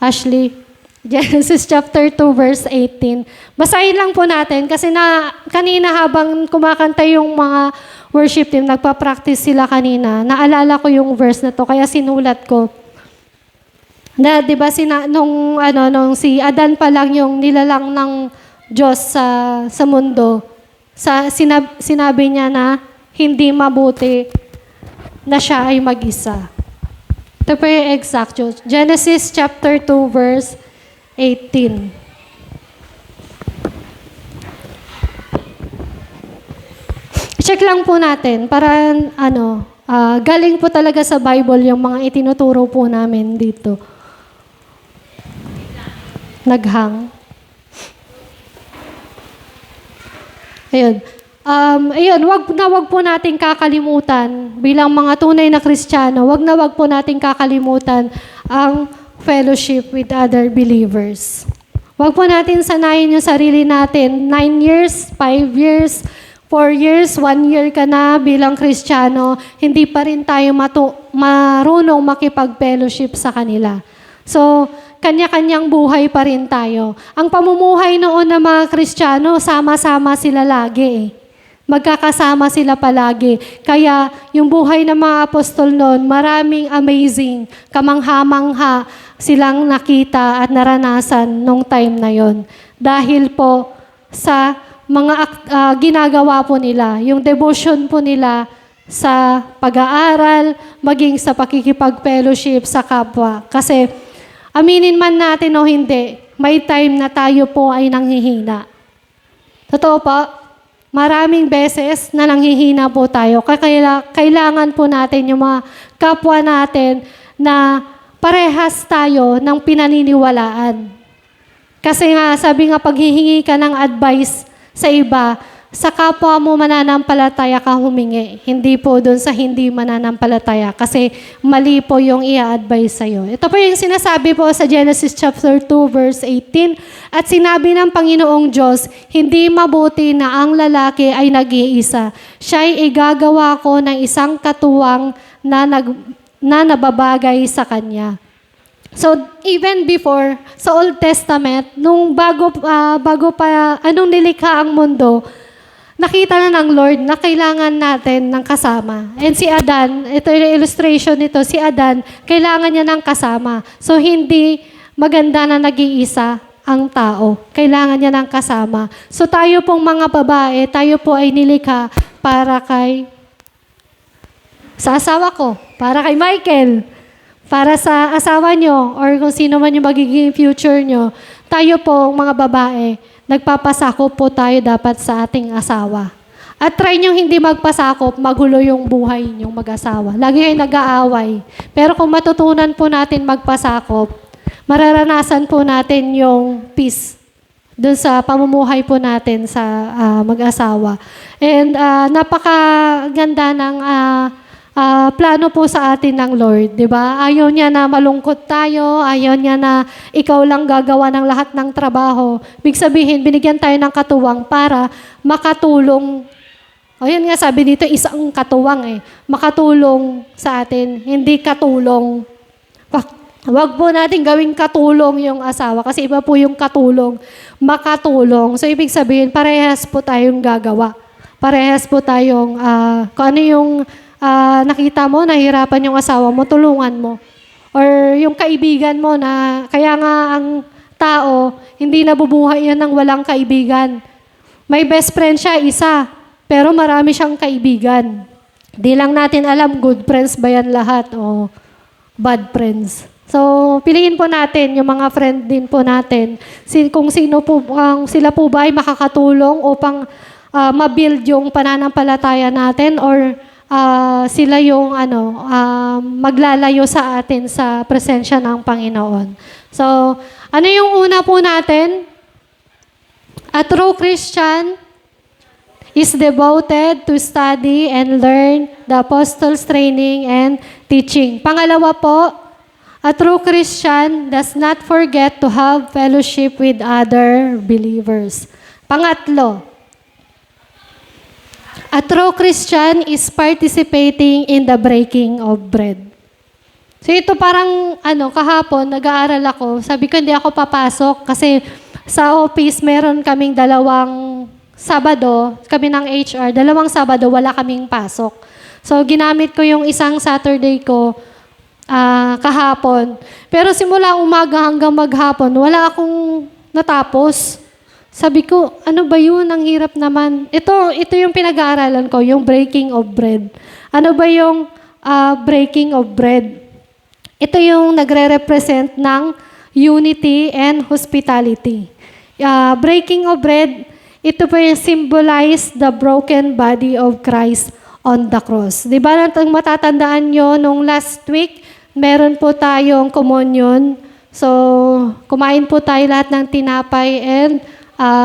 Speaker 1: Ashley, Genesis chapter 2, verse 18. Basahin lang po natin kasi kanina habang kumakanta yung mga worship team, nagpa-practice sila kanina. Naalala ko yung verse na to, kaya sinulat ko. Na, di ba, nung si Adan pa lang yung nilalang ng Diyos sa mundo, sinabi niya na hindi mabuti na siya ay mag-isa. Ito po yung exact. Genesis chapter 2, verse 18. Check lang po natin para galing po talaga sa Bible yung mga itinuturo po namin dito. Naghang. Ayun, wag po nating kakalimutan bilang mga tunay na Kristiyano, wag po nating kakalimutan ang fellowship with other believers. Wag po natin sanayin yung sarili natin. 9 years, 5 years, 4 years, 1 year ka na bilang Kristiyano, hindi pa rin tayo marunong makipag-fellowship sa kanila. So, kanya-kanyang buhay pa rin tayo. Ang pamumuhay noon ng mga Kristiyano, sama-sama sila lagi. Magkakasama sila palagi. Kaya yung buhay ng mga apostol noon, maraming amazing, kamangha-mangha silang nakita at naranasan nung time na yon. Dahil po sa mga ginagawa po nila, yung devotion po nila sa pag-aaral, maging sa pakikipag-fellowship sa kapwa. Kasi aminin man natin o hindi, may time na tayo po ay nanghihina. Totoo po, maraming beses na nanghihina po tayo. Kailangan po natin yung mga kapwa natin na parehas tayo ng pinaniniwalaan. Kasi nga, sabi nga, paghihingi ka ng advice sa iba, sa kapwa mo mananampalataya ka humingi. Hindi po doon sa hindi mananampalataya kasi mali po yung i-advise sa'yo. Ito po yung sinasabi po sa Genesis chapter 2 verse 18. At sinabi ng Panginoong Diyos, hindi mabuti na ang lalaki ay nag-iisa. Siya'y igagawa ko ng isang katuwang na nababagay sa kanya. So, even before, sa Old Testament, nung bago pa, nilikha ang mundo, nakita na ng Lord na kailangan natin ng kasama. And si Adan, ito yung illustration nito, si Adan, kailangan niya ng kasama. So, hindi maganda na nag-iisa ang tao. Kailangan niya ng kasama. So, tayo pong mga babae, tayo po ay nilikha para sa asawa ko, para kay Michael, para sa asawa nyo, or kung sino man yung magiging future nyo, tayo po, mga babae, nagpapasakop po tayo dapat sa ating asawa. At try nyo hindi magpasakop, magulo yung buhay nyong mag-asawa. Lagi kayo nag-aaway. Pero kung matutunan po natin magpasakop, mararanasan po natin yung peace doon sa pamumuhay po natin sa mag-asawa. And napakaganda ng plano po sa atin ng Lord, di ba? Ayaw niya na malungkot tayo, ayaw niya na ikaw lang gagawa ng lahat ng trabaho. Ibig sabihin, binigyan tayo ng katuwang para makatulong. O yan nga sabi dito, isang katuwang makatulong sa atin, hindi katulong. Wag po natin gawing katulong yung asawa kasi iba po yung katulong, makatulong. So ibig sabihin, parehas po tayong gagawa. Parehas po tayong, kung ano yung nakita mo, nahihirapan yung asawa mo, tulungan mo. Or yung kaibigan mo na, kaya nga ang tao, hindi nabubuhay yan ng walang kaibigan. May best friend siya, isa, pero marami siyang kaibigan. Di lang natin alam, good friends ba yan lahat o bad friends. So, piliin po natin yung mga friend din po natin. Kung sino po, sila po ba ay makakatulong upang mabuild yung pananampalataya natin or sila yung maglalayo sa atin sa presensya ng Panginoon. So, ano yung una po natin? A true Christian is devoted to study and learn the apostles' training and teaching. Pangalawa po, a true Christian does not forget to have fellowship with other believers. Pangatlo, a true Christian is participating in the breaking of bread. So ito parang kahapon nag-aaral ako, sabi ko hindi ako papasok kasi sa office meron kaming dalawang Sabado, kami ng HR, dalawang Sabado wala kaming pasok. So ginamit ko yung isang Saturday ko kahapon. Pero simula umaga hanggang maghapon, wala akong natapos. Sabi ko, ano ba yun? Ang hirap naman. Ito yung pinag-aaralan ko, yung breaking of bread. Ano ba yung breaking of bread? Ito yung nagre-represent ng unity and hospitality. Breaking of bread, ito po yung symbolize the broken body of Christ on the cross. Di ba matatandaan nyo, nung last week, meron po tayong communion. So, kumain po tayo lahat ng tinapay and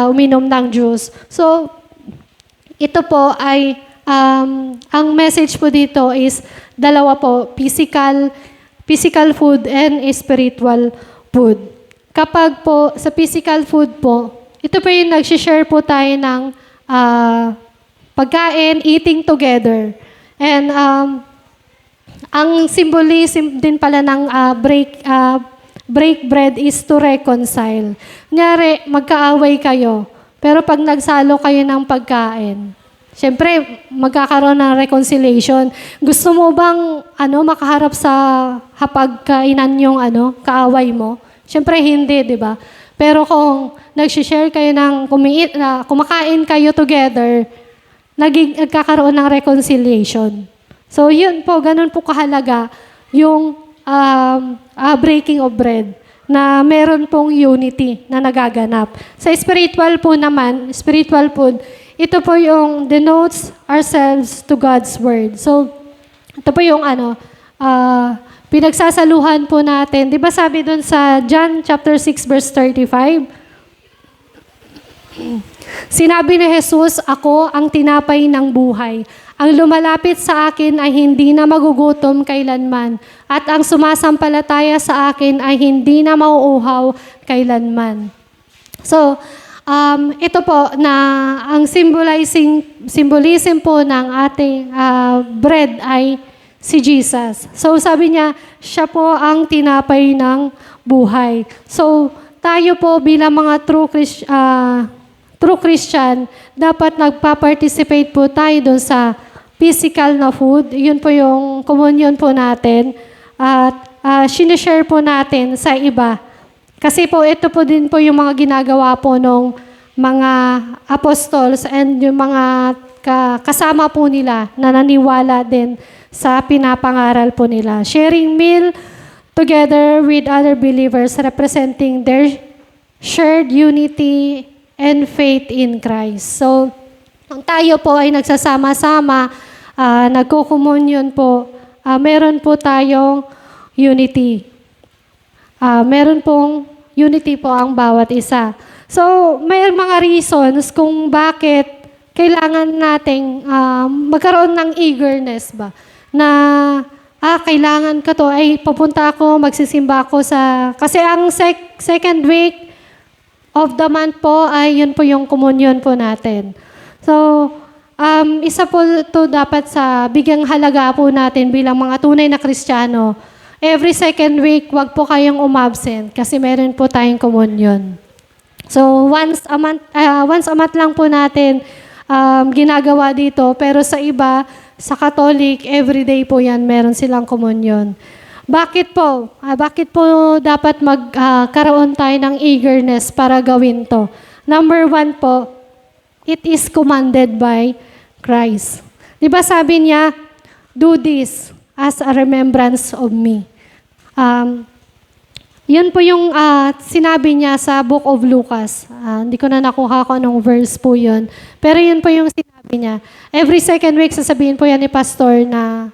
Speaker 1: uminom ng juice. So, ito po ay, ang message po dito is dalawa po, physical food and spiritual food. Kapag po sa physical food po, ito po yung nag-share po tayo ng pagkain, eating together. And ang symbolism din pala ng break bread is to reconcile. Kunyari, magkaaway kayo, pero pag nagsalo kayo ng pagkain, syempre, magkakaroon ng reconciliation. Gusto mo bang makaharap sa hapagkainan yung kaaway mo? Syempre, hindi, di ba? Pero kung nag-share kayo ng kumakain kayo together, nagkakaroon ng reconciliation. So, yun po, ganun po kahalaga yung breaking of bread na meron pong unity na nagaganap. Sa spiritual po naman, spiritual food, ito po yung denotes ourselves to God's Word. So, ito po yung pinagsasaluhan po natin. Di ba sabi dun sa John chapter 6 verse 35? Sinabi ni Jesus, ako ang tinapay ng buhay. Ang lumalapit sa akin ay hindi na magugutom kailanman, at ang sumasampalataya sa akin ay hindi na mauuhaw kailanman. So, ito po na ang symbolism po ng ating bread ay si Jesus. So, sabi niya, siya po ang tinapay ng buhay. So, tayo po bilang mga true Christian, dapat nagpa-participate po tayo doon sa physical na food. Yun po yung communion po natin. At sinishare po natin sa iba. Kasi po ito po din po yung mga ginagawa po ng mga apostles and yung mga kasama po nila na naniwala din sa pinapangaral po nila. Sharing meal together with other believers representing their shared unity and faith in Christ. So, tayo po ay nagsasama-sama, nagko-communion po, meron po tayong unity. Meron pong unity po ang bawat isa. So, may mga reasons kung bakit kailangan nating magkaroon ng eagerness ba? Na, kailangan ko to, ay papunta ako, magsisimba ako kasi ang second week of the month po, ay yun po yung communion po natin. So, isa po to dapat sa bigyang halaga po natin bilang mga tunay na Kristiyano. Every second week, wag po kayong umabsent kasi meron po tayong communion. So, once a month lang po natin ginagawa dito. Pero sa iba, sa Catholic, everyday po yan, meron silang communion. Bakit po? Bakit po dapat magkaroon tayo ng eagerness para gawin to? Number 1 po, it is commanded by Christ. Di ba sabi niya, do this as a remembrance of me. Yun po yung sinabi niya sa Book of Lucas. Hindi ko na nakuha kung anong verse po yun. Pero yun po yung sinabi niya. Every second week, sasabihin po yan ni Pastor na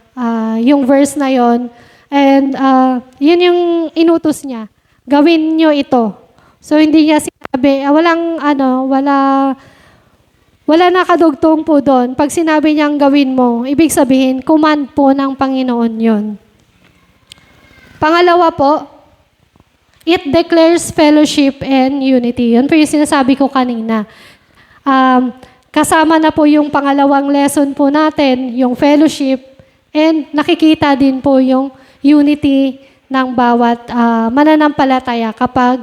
Speaker 1: yung verse na yon. And yun yung inutos niya. Gawin nyo ito. So hindi niya sinabi, wala nakadugtong po doon. Pag sinabi niyang gawin mo, ibig sabihin, command po ng Panginoon yon. Pangalawa po, it declares fellowship and unity. Yun po yung sinasabi ko kanina. Kasama na po yung pangalawang lesson po natin, yung fellowship, and nakikita din po yung unity ng bawat mananampalataya kapag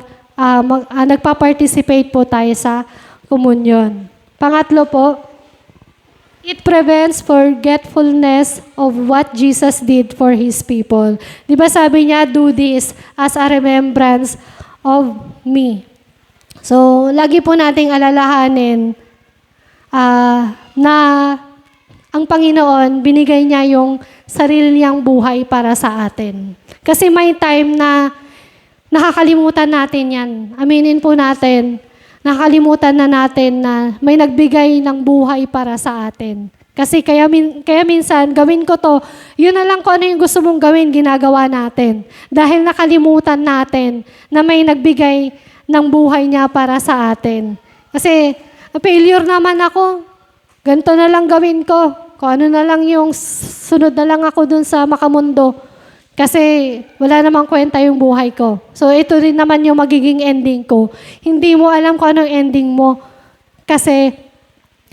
Speaker 1: nagpa-participate po tayo sa komunyon. Pangatlo po, it prevents forgetfulness of what Jesus did for His people. Di ba sabi niya, do this as a remembrance of me. So, lagi po nating alalahanin na ang Panginoon, binigay niya yung sarili niyang buhay para sa atin. Kasi may time na nakakalimutan natin yan. Aminin po natin, nakalimutan na natin na may nagbigay ng buhay para sa atin. Kasi kaya minsan, gawin ko to, yun na lang kung ano yung gusto mong gawin, ginagawa natin. Dahil nakalimutan natin na may nagbigay ng buhay niya para sa atin. Kasi, failure naman ako. Ganito na lang gawin ko. Kung ano na lang yung sunod na lang ako dun sa makamundo. Kasi wala namang kwenta yung buhay ko. So ito rin naman yung magiging ending ko. Hindi mo alam kung anong ending mo. Kasi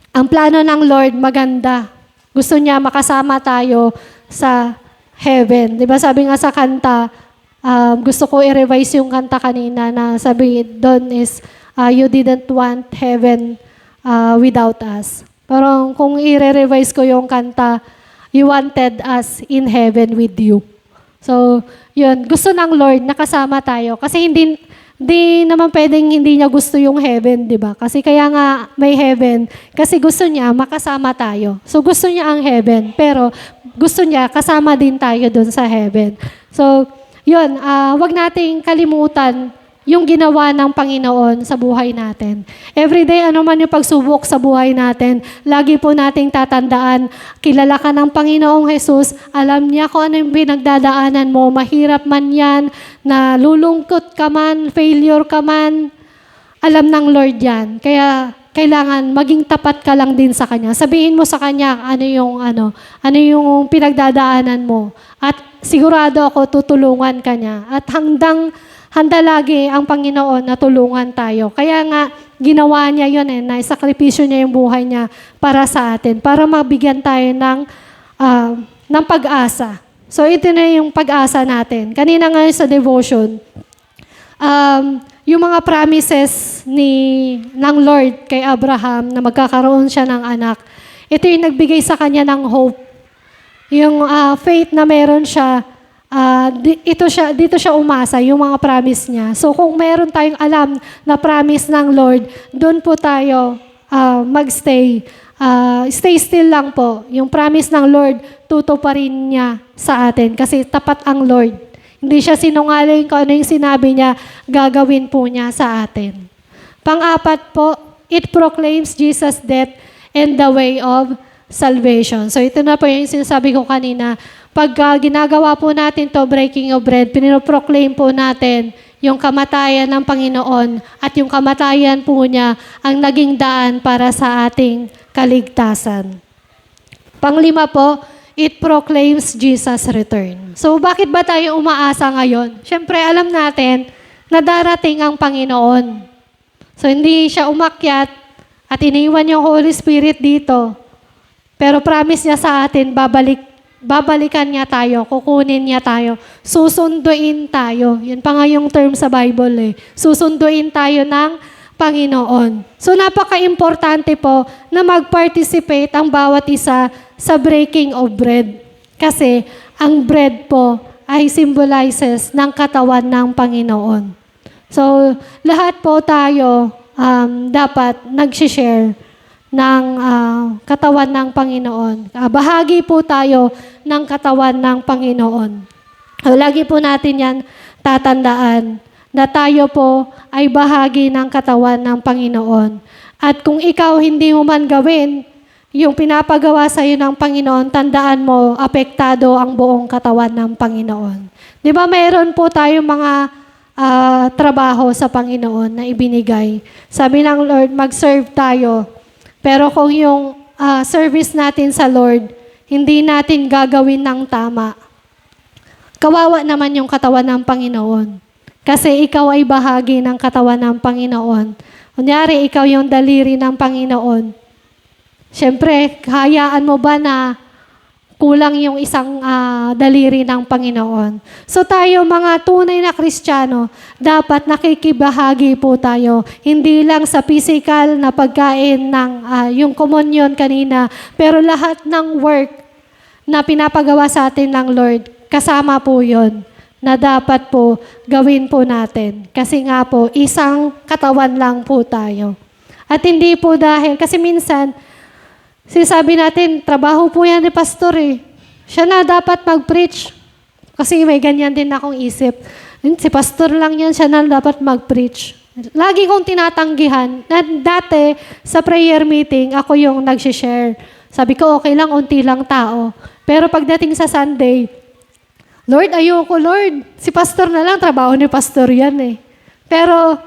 Speaker 1: ang plano ng Lord maganda. Gusto niya makasama tayo sa heaven. Di ba sabi nga sa kanta, gusto ko i-revise yung kanta kanina na sabi doon is, you didn't want heaven without us. Pero kung i-revise ko yung kanta, you wanted us in heaven with you. So, yun. Gusto ng Lord nakasama tayo. Kasi hindi naman pwedeng hindi niya gusto yung heaven, di ba? Kasi kaya nga may heaven. Kasi gusto niya makasama tayo. So, gusto niya ang heaven. Pero gusto niya kasama din tayo dun sa heaven. So, yun. Wag nating kalimutan yung ginawa ng Panginoon sa buhay natin. Everyday, ano man yung pagsubok sa buhay natin, lagi po nating tatandaan, kilala ka ng Panginoong Jesus, alam niya kung ano yung pinagdadaanan mo, mahirap man yan, nalulungkot ka man, failure ka man, alam ng Lord yan. Kaya, kailangan maging tapat ka lang din sa Kanya. Sabihin mo sa Kanya ano yung pinagdadaanan mo. At sigurado ako tutulungan ka niya. At handa lagi ang Panginoon na tulungan tayo. Kaya nga, ginawa niya yun naisakripisyo niya yung buhay niya para sa atin, para mabigyan tayo ng pag-asa. So, ito na yung pag-asa natin. Kanina nga sa devotion, yung mga promises ng Lord kay Abraham na magkakaroon siya ng anak, ito yung nagbigay sa kanya ng hope. Yung faith na meron siya, dito siya umasa, yung mga promise niya. So kung meron tayong alam na promise ng Lord, doon po tayo magstay. Stay still lang po. Yung promise ng Lord, tutuparin niya sa atin kasi tapat ang Lord. Hindi siya sinungaling kung ano yung sinabi niya, gagawin po niya sa atin. Pang-apat po, it proclaims Jesus' death and the way of salvation. So ito na po yung sinasabi ko kanina. Pag ginagawa po natin to breaking of bread, pinoproclaim po natin yung kamatayan ng Panginoon at yung kamatayan po niya ang naging daan para sa ating kaligtasan. Panglima po, it proclaims Jesus' return. So bakit ba tayo umaasa ngayon? Siyempre alam natin na darating ang Panginoon. So hindi siya umakyat at iniwan yung Holy Spirit dito. Pero promise niya sa atin, babalikan niya tayo, kukunin niya tayo, susunduin tayo. Yun pa nga yung term sa Bible Susunduin tayo ng Panginoon. So napaka-importante po na mag-participate ang bawat isa sa breaking of bread. Kasi ang bread po ay symbolizes ng katawan ng Panginoon. So, lahat po tayo dapat nag-share ng katawan ng Panginoon. Bahagi po tayo ng katawan ng Panginoon. Lagi po natin yan tatandaan na tayo po ay bahagi ng katawan ng Panginoon. At kung ikaw hindi mo man gawin yung pinapagawa sa iyo ng Panginoon, tandaan mo, apektado ang buong katawan ng Panginoon. Di ba mayroon po tayong mga trabaho sa Panginoon na ibinigay. Sabi ng Lord, mag-serve tayo. Pero kung yung service natin sa Lord, hindi natin gagawin ng tama, kawawa naman yung katawan ng Panginoon. Kasi ikaw ay bahagi ng katawan ng Panginoon. Kunyari, ikaw yung daliri ng Panginoon. Siyempre, hayaan mo ba na kulang yung isang daliri ng Panginoon? So tayo mga tunay na Kristiyano, dapat nakikibahagi po tayo. Hindi lang sa physical na pagkain ng yung communion kanina, pero lahat ng work na pinapagawa sa atin ng Lord, kasama po yun na dapat po gawin po natin. Kasi nga po, isang katawan lang po tayo. At hindi po dahil, kasi minsan, sinasabi natin, trabaho po yan ni pastor eh. Siya na dapat mag-preach. Kasi may ganyan din akong isip. Si pastor lang yan, siya na dapat mag-preach. Lagi kong tinatanggihan. Na dati, sa prayer meeting, ako yung nag-share. Sabi ko, okay lang, unti lang tao. Pero pagdating sa Sunday, Lord, ayoko, Lord. Si pastor na lang, trabaho ni pastor yan eh. Pero,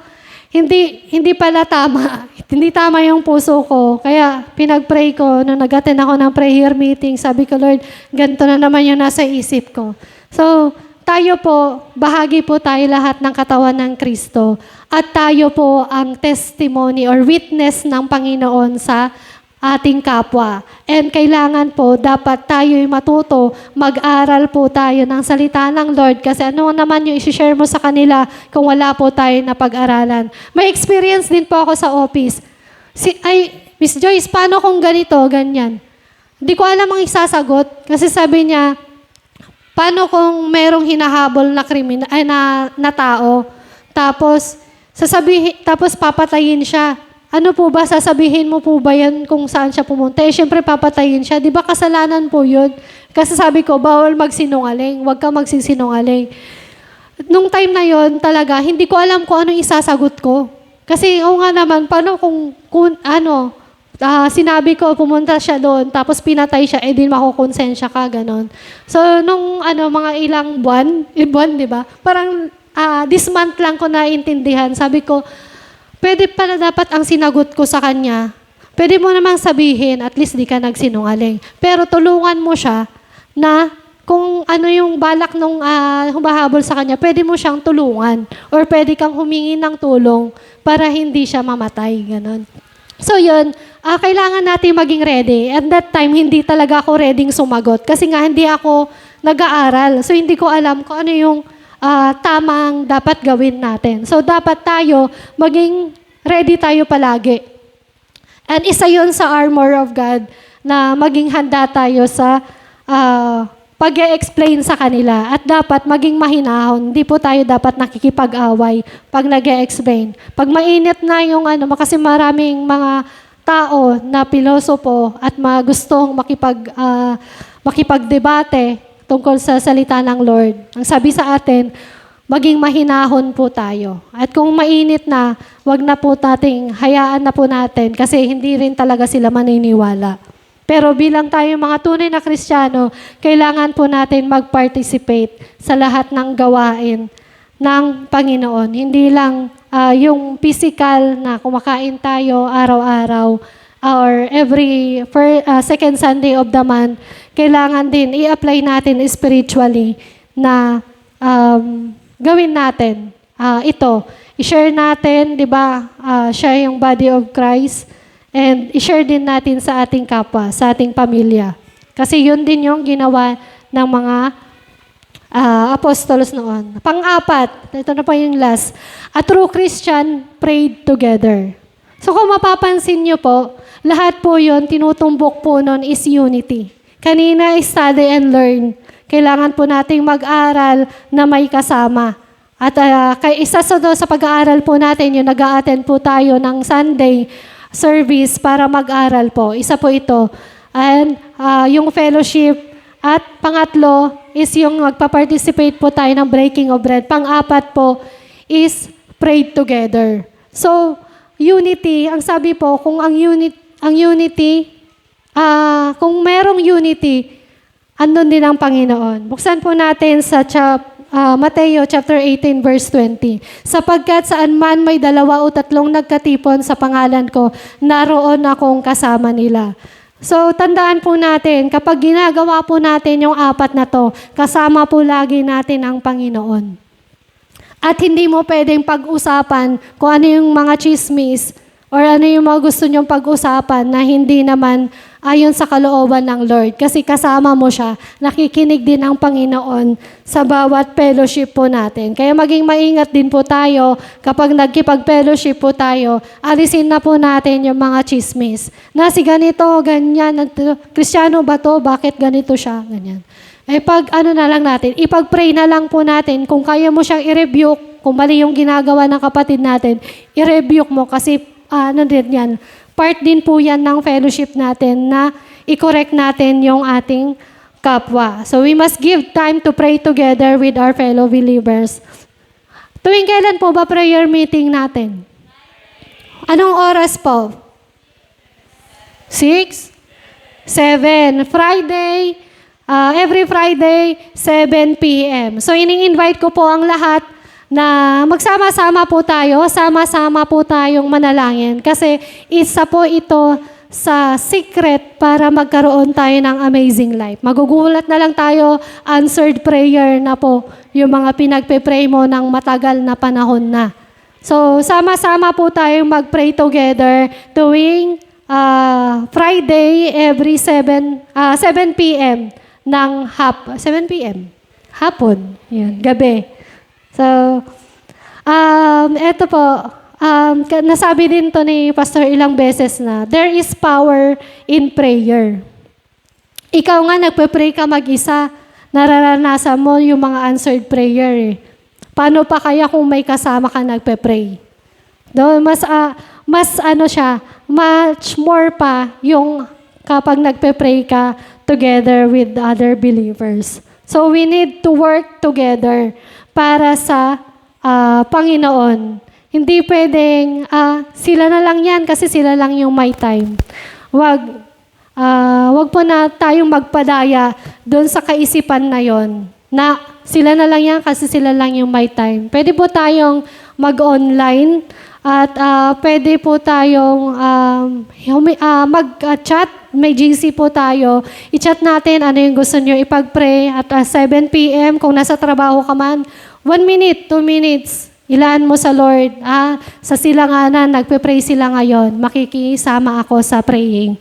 Speaker 1: hindi pala tama. Hindi tama yung puso ko. Kaya pinag-pray ko, nung nag-attend ako ng prayer meeting, sabi ko, Lord, ganito na naman yung nasa isip ko. So, tayo po, bahagi po tayo lahat ng katawan ng Kristo. At tayo po ang testimony or witness ng Panginoon sa ating kapwa. And kailangan po, dapat tayo'y matuto, mag-aral po tayo ng salita ng Lord kasi ano naman yung isi-share mo sa kanila kung wala po tayo na pag-aralan. May experience din po ako sa office. Miss Joyce, paano kung ganito, ganyan? Hindi ko alam ang isasagot kasi sabi niya, paano kung merong hinahabol na tao, tapos papatayin siya. Ano po ba, sasabihin mo po ba yan kung saan siya pumunta? Siyempre papatayin siya. Di ba kasalanan po yun? Kasi sabi ko, bawal magsinungaling. Huwag ka magsisinungaling. Nung time na yon talaga, hindi ko alam kung anong isasagot ko. Kasi nga naman, paano kung sinabi ko, pumunta siya doon, tapos pinatay siya, di makukonsensya ka, ganon. So, nung mga ilang buwan, di ba? Parang this month lang ko naintindihan. Sabi ko, pwede pala dapat ang sinagot ko sa kanya. Pwede mo namang sabihin, at least di ka nagsinungaling. Pero tulungan mo siya na kung ano yung balak nung humahabol sa kanya, pwede mo siyang tulungan. Or pwede kang humingi ng tulong para hindi siya mamatay. Ganon. So yun, kailangan natin maging ready. At that time, hindi talaga ako ready sumagot. Kasi nga hindi ako nag-aaral. So hindi ko alam kung ano yung tamang dapat gawin natin. So, dapat tayo maging ready tayo palagi. And isa yun sa armor of God na maging handa tayo sa pag-e-explain sa kanila. At dapat maging mahinahon. Hindi po tayo dapat nakikipag-away pag nag-e-explain. Pag mainit na yung kasi maraming mga tao na pilosopo at gustong makipagdebate tungkol sa salita ng Lord. Ang sabi sa atin, maging mahinahon po tayo. At kung mainit na, wag na po hayaan na po natin kasi hindi rin talaga sila maniniwala. Pero bilang tayo mga tunay na Kristiyano, kailangan po natin mag-participate sa lahat ng gawain ng Panginoon. Hindi lang yung physical na kumakain tayo araw-araw or every second Sunday of the month, kailangan din i-apply natin spiritually na gawin natin ito. I-share natin, di ba, siya yung body of Christ and i-share din natin sa ating kapwa, sa ating pamilya. Kasi yun din yung ginawa ng mga apostolos noon. Pang-apat, ito na pa yung last, a true Christian prayed together. So kung mapapansin nyo po, lahat po yun, tinutumbok po nun is unity. Kanina, study and learn. kailangan po nating mag-aral na may kasama. At isa sa pag-aaral po natin, yung nag-a-attend po tayo ng Sunday service para mag-aral po. Isa po ito. And yung fellowship. At pangatlo is yung magpa-participate po tayo ng breaking of bread. Pang-apat po is pray together. So, unity, ang sabi po, kung kung merong unity, andun din ang Panginoon. Buksan po natin sa Mateo chapter 18 verse 20. Sapagkat saan man may 2 o 3 nagkatipon sa pangalan ko, naroon akong kasama nila. So, tandaan po natin, kapag ginagawa po natin yung apat na to, kasama po lagi natin ang Panginoon. At hindi mo pwedeng pag-usapan kung ano yung mga chismis or ano yung mga gusto nyong pag-usapan na hindi naman ayon sa kalooban ng Lord. Kasi kasama mo siya, nakikinig din ang Panginoon sa bawat fellowship po natin. Kaya maging maingat din po tayo kapag nagkipag-fellowship po tayo, alisin na po natin yung mga chismis. Na si ganito, ganyan, Kristiyano ba to? Bakit ganito siya? Ganyan. Na lang natin, ipag-pray na lang po natin. Kung kaya mo siyang i-rebuke, kung mali yung ginagawa ng kapatid natin, i-rebuke mo kasi part din po yan ng fellowship natin na i-correct natin yung ating kapwa. So we must give time to pray together with our fellow believers. Tuwing kailan po ba prayer meeting natin? Anong oras po? 6? 7? Friday? Every Friday, 7 p.m. So, ini-invite ko po ang lahat na magsama-sama po tayo, sama-sama po tayong manalangin. Kasi isa po ito sa secret para magkaroon tayo ng amazing life. Magugulat na lang tayo, answered prayer na po yung mga pinagpe-pray mo ng matagal na panahon na. So, sama-sama po tayong mag-pray together tuwing Friday every 7 p.m. ng 7 p.m. Hapon. Yan, gabi. So, eto po, nasabi din to ni Pastor ilang beses na, there is power in prayer. Ikaw nga, nagpe-pray ka mag-isa, nararanasan mo yung mga answered prayer eh. Paano pa kaya kung may kasama ka nagpe-pray? Much more pa yung kapag nagpe-pray ka together with other believers. So we need to work together para sa Panginoon. Hindi pwedeng sila na lang yan kasi sila lang yung may time. Wag po na tayong magpadaya doon sa kaisipan na yon na sila na lang yan kasi sila lang yung may time. Pwede po tayong mag-online at pwede po tayong mag-chat. May GC po tayo. I-chat natin ano yung gusto nyo ipag-pray at 7 p.m. kung nasa trabaho ka man. 1 minute, 2 minutes. Ilaan mo sa Lord. Sa silanganan, nagpe-pray sila ngayon. Makikisama ako sa prayer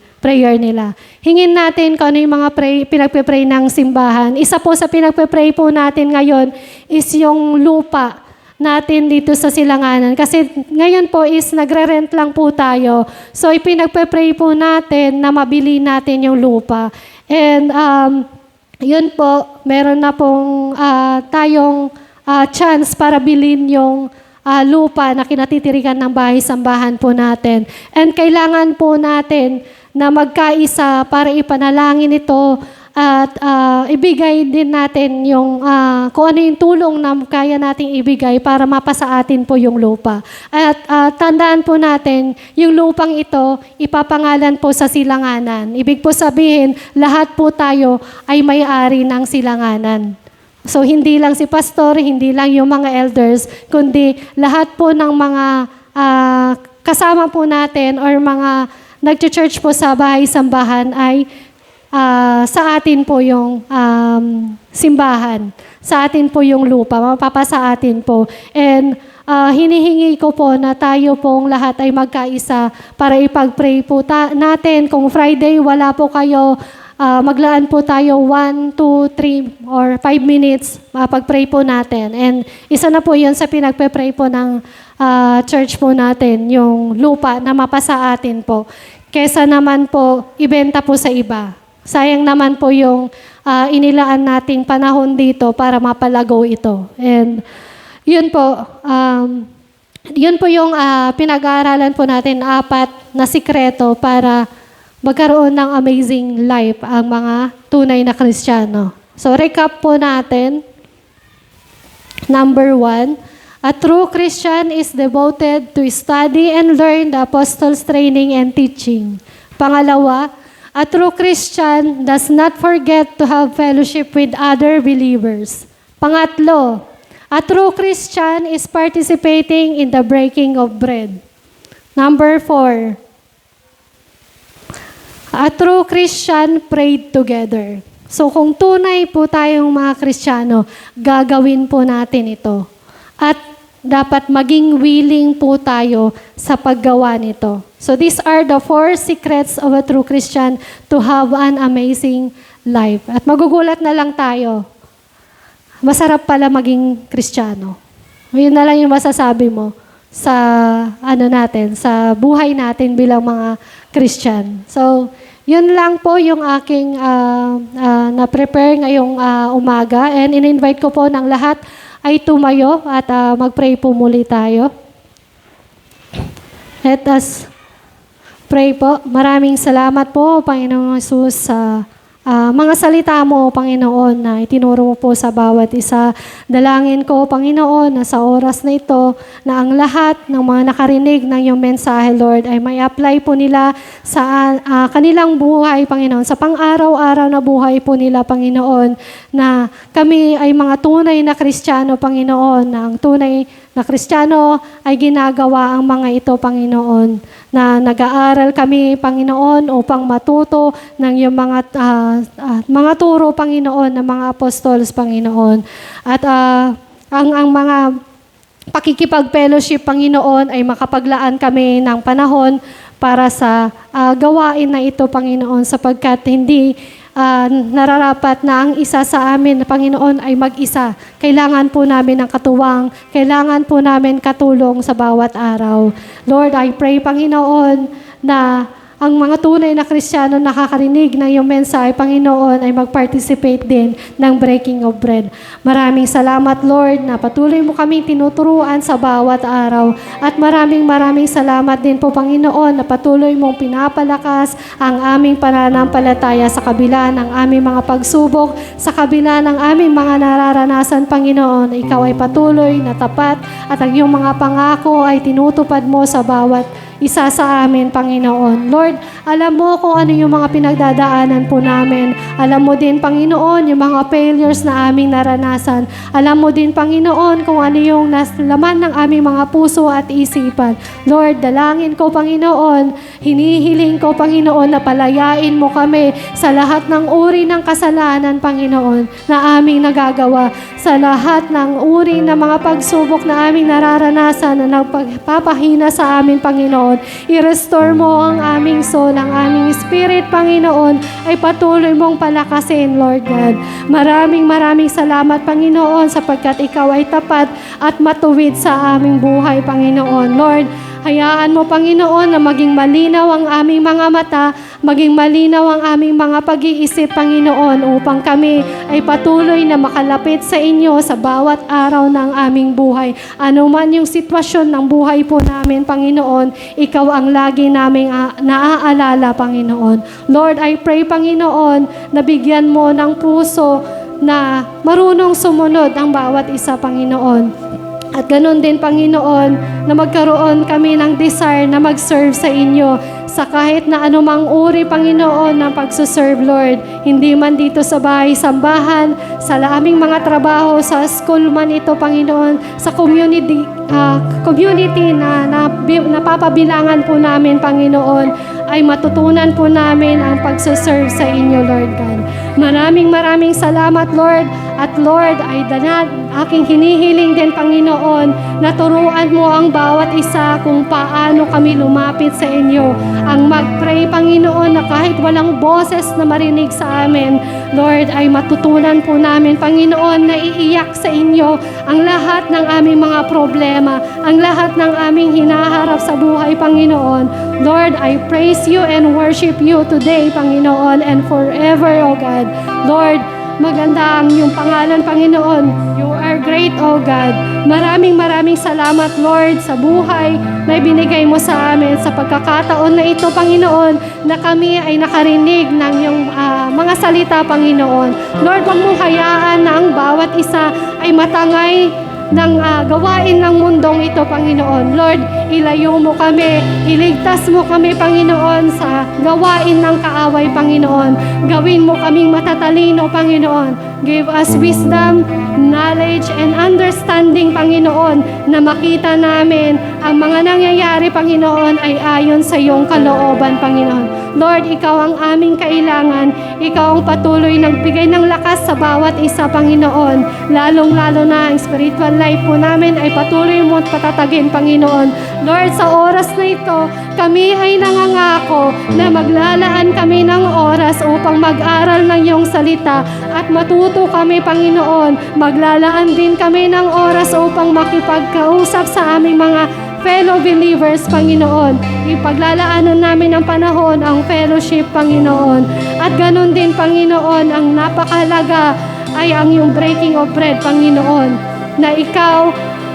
Speaker 1: nila. Hingin natin kung ano yung mga pinagpe-pray ng simbahan. Isa po sa pinagpe-pray po natin ngayon is yung lupa natin dito sa silanganan. Kasi ngayon po is nagre-rent lang po tayo. So ipinagpe-pray po natin na mabili natin yung lupa. And yun po, meron na pong tayong chance para bilhin yung lupa na kinatitirikan ng bahay-sambahan po natin. And kailangan po natin na magkaisa para ipanalangin ito at ibigay din natin yung kung ano yung tulong na kaya nating ibigay para mapasa atin po yung lupa. At tandaan po natin, yung lupang ito, ipapangalan po sa silanganan. Ibig po sabihin, lahat po tayo ay may-ari ng silanganan. So, hindi lang si pastor, hindi lang yung mga elders, kundi lahat po ng mga kasama po natin or mga nag-church po sa bahay-sambahan ay sa atin po yung simbahan. Sa atin po yung lupa. Mapapasa atin po. And hinihingi ko po na tayo pong lahat ay magkaisa para ipag-pray po natin. Kung Friday, wala po kayo, maglaan po tayo 1, 2, 3, or 5 minutes pag-pray po natin. And isa na po yun sa pinagpe-pray po ng church po natin, yung lupa na mapasa atin po. Kesa naman po, ibenta po sa iba. Sayang naman po yung inilaan nating panahon dito para mapalago ito. And yun po yung pinag-aaralan po natin, 4 na sikreto para magkaroon ng amazing life ang mga tunay na Kristiyano. So recap po natin. Number 1, a true Christian is devoted to study and learn the apostles' training and teaching. Pangalawa, a true Christian does not forget to have fellowship with other believers. Pangatlo, a true Christian is participating in the breaking of bread. Number 4, a true Christian prayed together. So kung tunay po tayong mga Kristiyano, gagawin po natin ito. At dapat maging willing po tayo sa paggawa nito. So these are the 4 secrets of a true Christian to have an amazing life. At magugulat na lang tayo. Masarap pala maging Kristiyano. Yun na lang yung masasabi mo sa sa buhay natin bilang mga Christian. So, yun lang po yung aking na-prepare ngayong umaga. And in-invite ko po ng lahat ay tumayo at mag-pray po muli tayo. Let us pray po. Maraming salamat po, Panginoong Jesus, sa mga salita mo, Panginoon, na itinuro mo po sa bawat isa. Dalangin ko, Panginoon, na sa oras na ito, na ang lahat ng mga nakarinig ng iyong mensahe, Lord, ay may apply po nila sa kanilang buhay, Panginoon, sa pang-araw-araw na buhay po nila, Panginoon, na kami ay mga tunay na Kristiyano, Panginoon, na ang tunay na Kristiyano ay ginagawa ang mga ito, Panginoon, na nag-aaral kami, Panginoon, upang matuto ng iyong mga turo, Panginoon, ng mga apostles, Panginoon. At ang mga pakikipag-fellowship, Panginoon, ay makapaglaan kami ng panahon para sa gawain na ito, Panginoon, sapagkat hindi nararapat na ang isa sa amin, Panginoon, ay mag-isa. Kailangan po namin ng katuwang, kailangan po namin katulong sa bawat araw. Lord, I pray, Panginoon, na ang mga tunay na Kristiyano nakakarinig ng iyong mensahe, Panginoon, ay mag-participate din ng breaking of bread. Maraming salamat, Lord, na patuloy mo kaming tinuturuan sa bawat araw. At maraming salamat din po, Panginoon, na patuloy mong pinapalakas ang aming pananampalataya sa kabila ng aming mga pagsubok, sa kabila ng aming mga nararanasan, Panginoon. Ikaw ay patuloy na tapat at ang iyong mga pangako ay tinutupad mo sa bawat isa sa amin, Panginoon. Lord, alam mo kung ano yung mga pinagdadaanan po namin. Alam mo din, Panginoon, yung mga failures na aming naranasan. Alam mo din, Panginoon, kung ano yung laman ng aming mga puso at isipan. Lord, dalangin ko, Panginoon, hinihiling ko, Panginoon, na palayain mo kami sa lahat ng uri ng kasalanan, Panginoon, na aming nagagawa. Sa lahat ng uri ng mga pagsubok na aming nararanasan na nagpapahina sa amin, Panginoon. I-restore mo ang aming soul, ang aming spirit, Panginoon, ay patuloy mong palakasin, Lord God. Maraming salamat, Panginoon, sapagkat ikaw ay tapat at matuwid sa aming buhay, Panginoon. Lord, hayaan mo, Panginoon, na maging malinaw ang aming mga mata, maging malinaw ang aming mga pag-iisip, Panginoon, upang kami ay patuloy na makalapit sa inyo sa bawat araw ng aming buhay. Ano man yung sitwasyon ng buhay po namin, Panginoon, ikaw ang lagi naming naaalala, Panginoon. Lord, I pray, Panginoon, na bigyan mo ng puso na marunong sumunod ang bawat isa, Panginoon. At ganun din, Panginoon, na magkaroon kami ng desire na mag-serve sa inyo sa kahit na anumang uri, Panginoon, ng pagsuserve, Lord. Hindi man dito sa bahay, sambahan, sa aming mga trabaho, sa school man ito, Panginoon, sa community na napapabilangan po namin, Panginoon, ay matutunan po namin ang pagsuserve sa inyo, Lord God. Maraming salamat, Lord. At Lord, ay aking hinihiling din, Panginoon, na turuan mo ang bawat isa kung paano kami lumapit sa inyo. Ang mag-pray, Panginoon, na kahit walang boses na marinig sa amin, Lord, ay matutunan po namin, Panginoon, na iiyak sa inyo ang lahat ng aming mga problema, ang lahat ng aming hinaharap sa buhay, Panginoon. Lord, I praise you and worship you today, Panginoon, and forever, O God. Lord, Maganda ang iyong pangalan, Panginoon. You are great, O God. Maraming salamat, Lord, sa buhay na ibinigay mo sa amin sa pagkakataon na ito, Panginoon, na kami ay nakarinig ng iyong mga salita, Panginoon. Lord, wag mong hayaan na ang bawat isa ay matangay ng gawain ng mundong ito, Panginoon. Lord, ilayo mo kami, iligtas mo kami, Panginoon, sa gawain ng kaaway, Panginoon. Gawin mo kaming matatalino, Panginoon. Give us wisdom, knowledge, and understanding, Panginoon, na makita namin ang mga nangyayari, Panginoon, ay ayon sa iyong kalooban, Panginoon. Lord, Ikaw ang aming kailangan. Ikaw ang patuloy nagbigay ng lakas sa bawat isa, Panginoon. Lalong-lalo na ang spiritual life po namin ay patuloy mo at patatagin, Panginoon. Lord, sa oras na ito, kami ay nangangako na maglalaan kami ng oras upang mag-aral ng iyong salita at matuto kami, Panginoon. Maglalaan din kami ng oras upang makipagkausap sa aming mga fellow believers, Panginoon. Ipaglalaanan namin ang panahon, ang fellowship, Panginoon. At ganun din, Panginoon, ang napakahalaga ay ang iyong breaking of bread, Panginoon, na Ikaw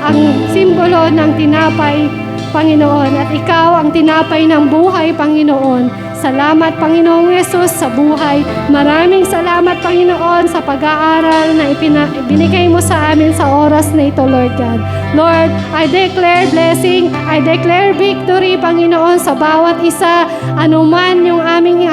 Speaker 1: ang simbolo ng tinapay, Panginoon, at Ikaw ang tinapay ng buhay, Panginoon. Salamat, Panginoong Yesus, sa buhay. Maraming salamat, Panginoon, sa pag-aaral na ibinigay mo sa amin sa oras na ito, Lord God. Lord, I declare blessing, I declare victory, Panginoon, sa bawat isa. Anuman yung aming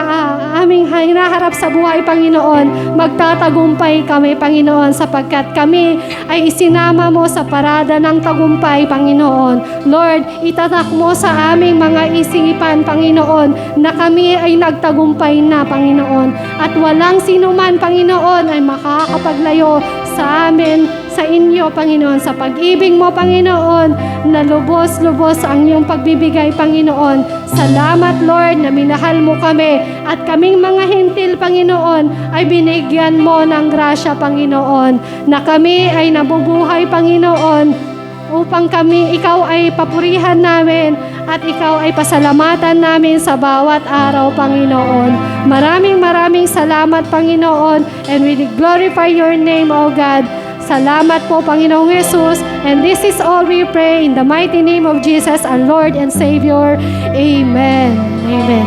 Speaker 1: hinaharap sa buhay, Panginoon, magtatagumpay kami, Panginoon, sapagkat kami ay isinama mo sa parada ng tagumpay, Panginoon. Lord, itatak mo sa aming mga isipan, Panginoon, na kami ay nagtagumpay na, Panginoon. At walang sinuman, Panginoon, ay makakapaglayo sa amin, sa inyo, Panginoon, sa pag-ibig mo, Panginoon, na lubos-lubos ang iyong pagbibigay, Panginoon. Salamat, Lord, na minahal mo kami at kaming mga hintil, Panginoon, ay binigyan mo ng grasya, Panginoon, na kami ay nabubuhay, Panginoon, upang Ikaw ay papurihan namin at Ikaw ay pasalamatan namin sa bawat araw, Panginoon. Maraming salamat, Panginoon, and we glorify your name, O God. Salamat po, Panginoong Jesus. And this is all we pray in the mighty name of Jesus, our Lord and Savior. Amen. Amen.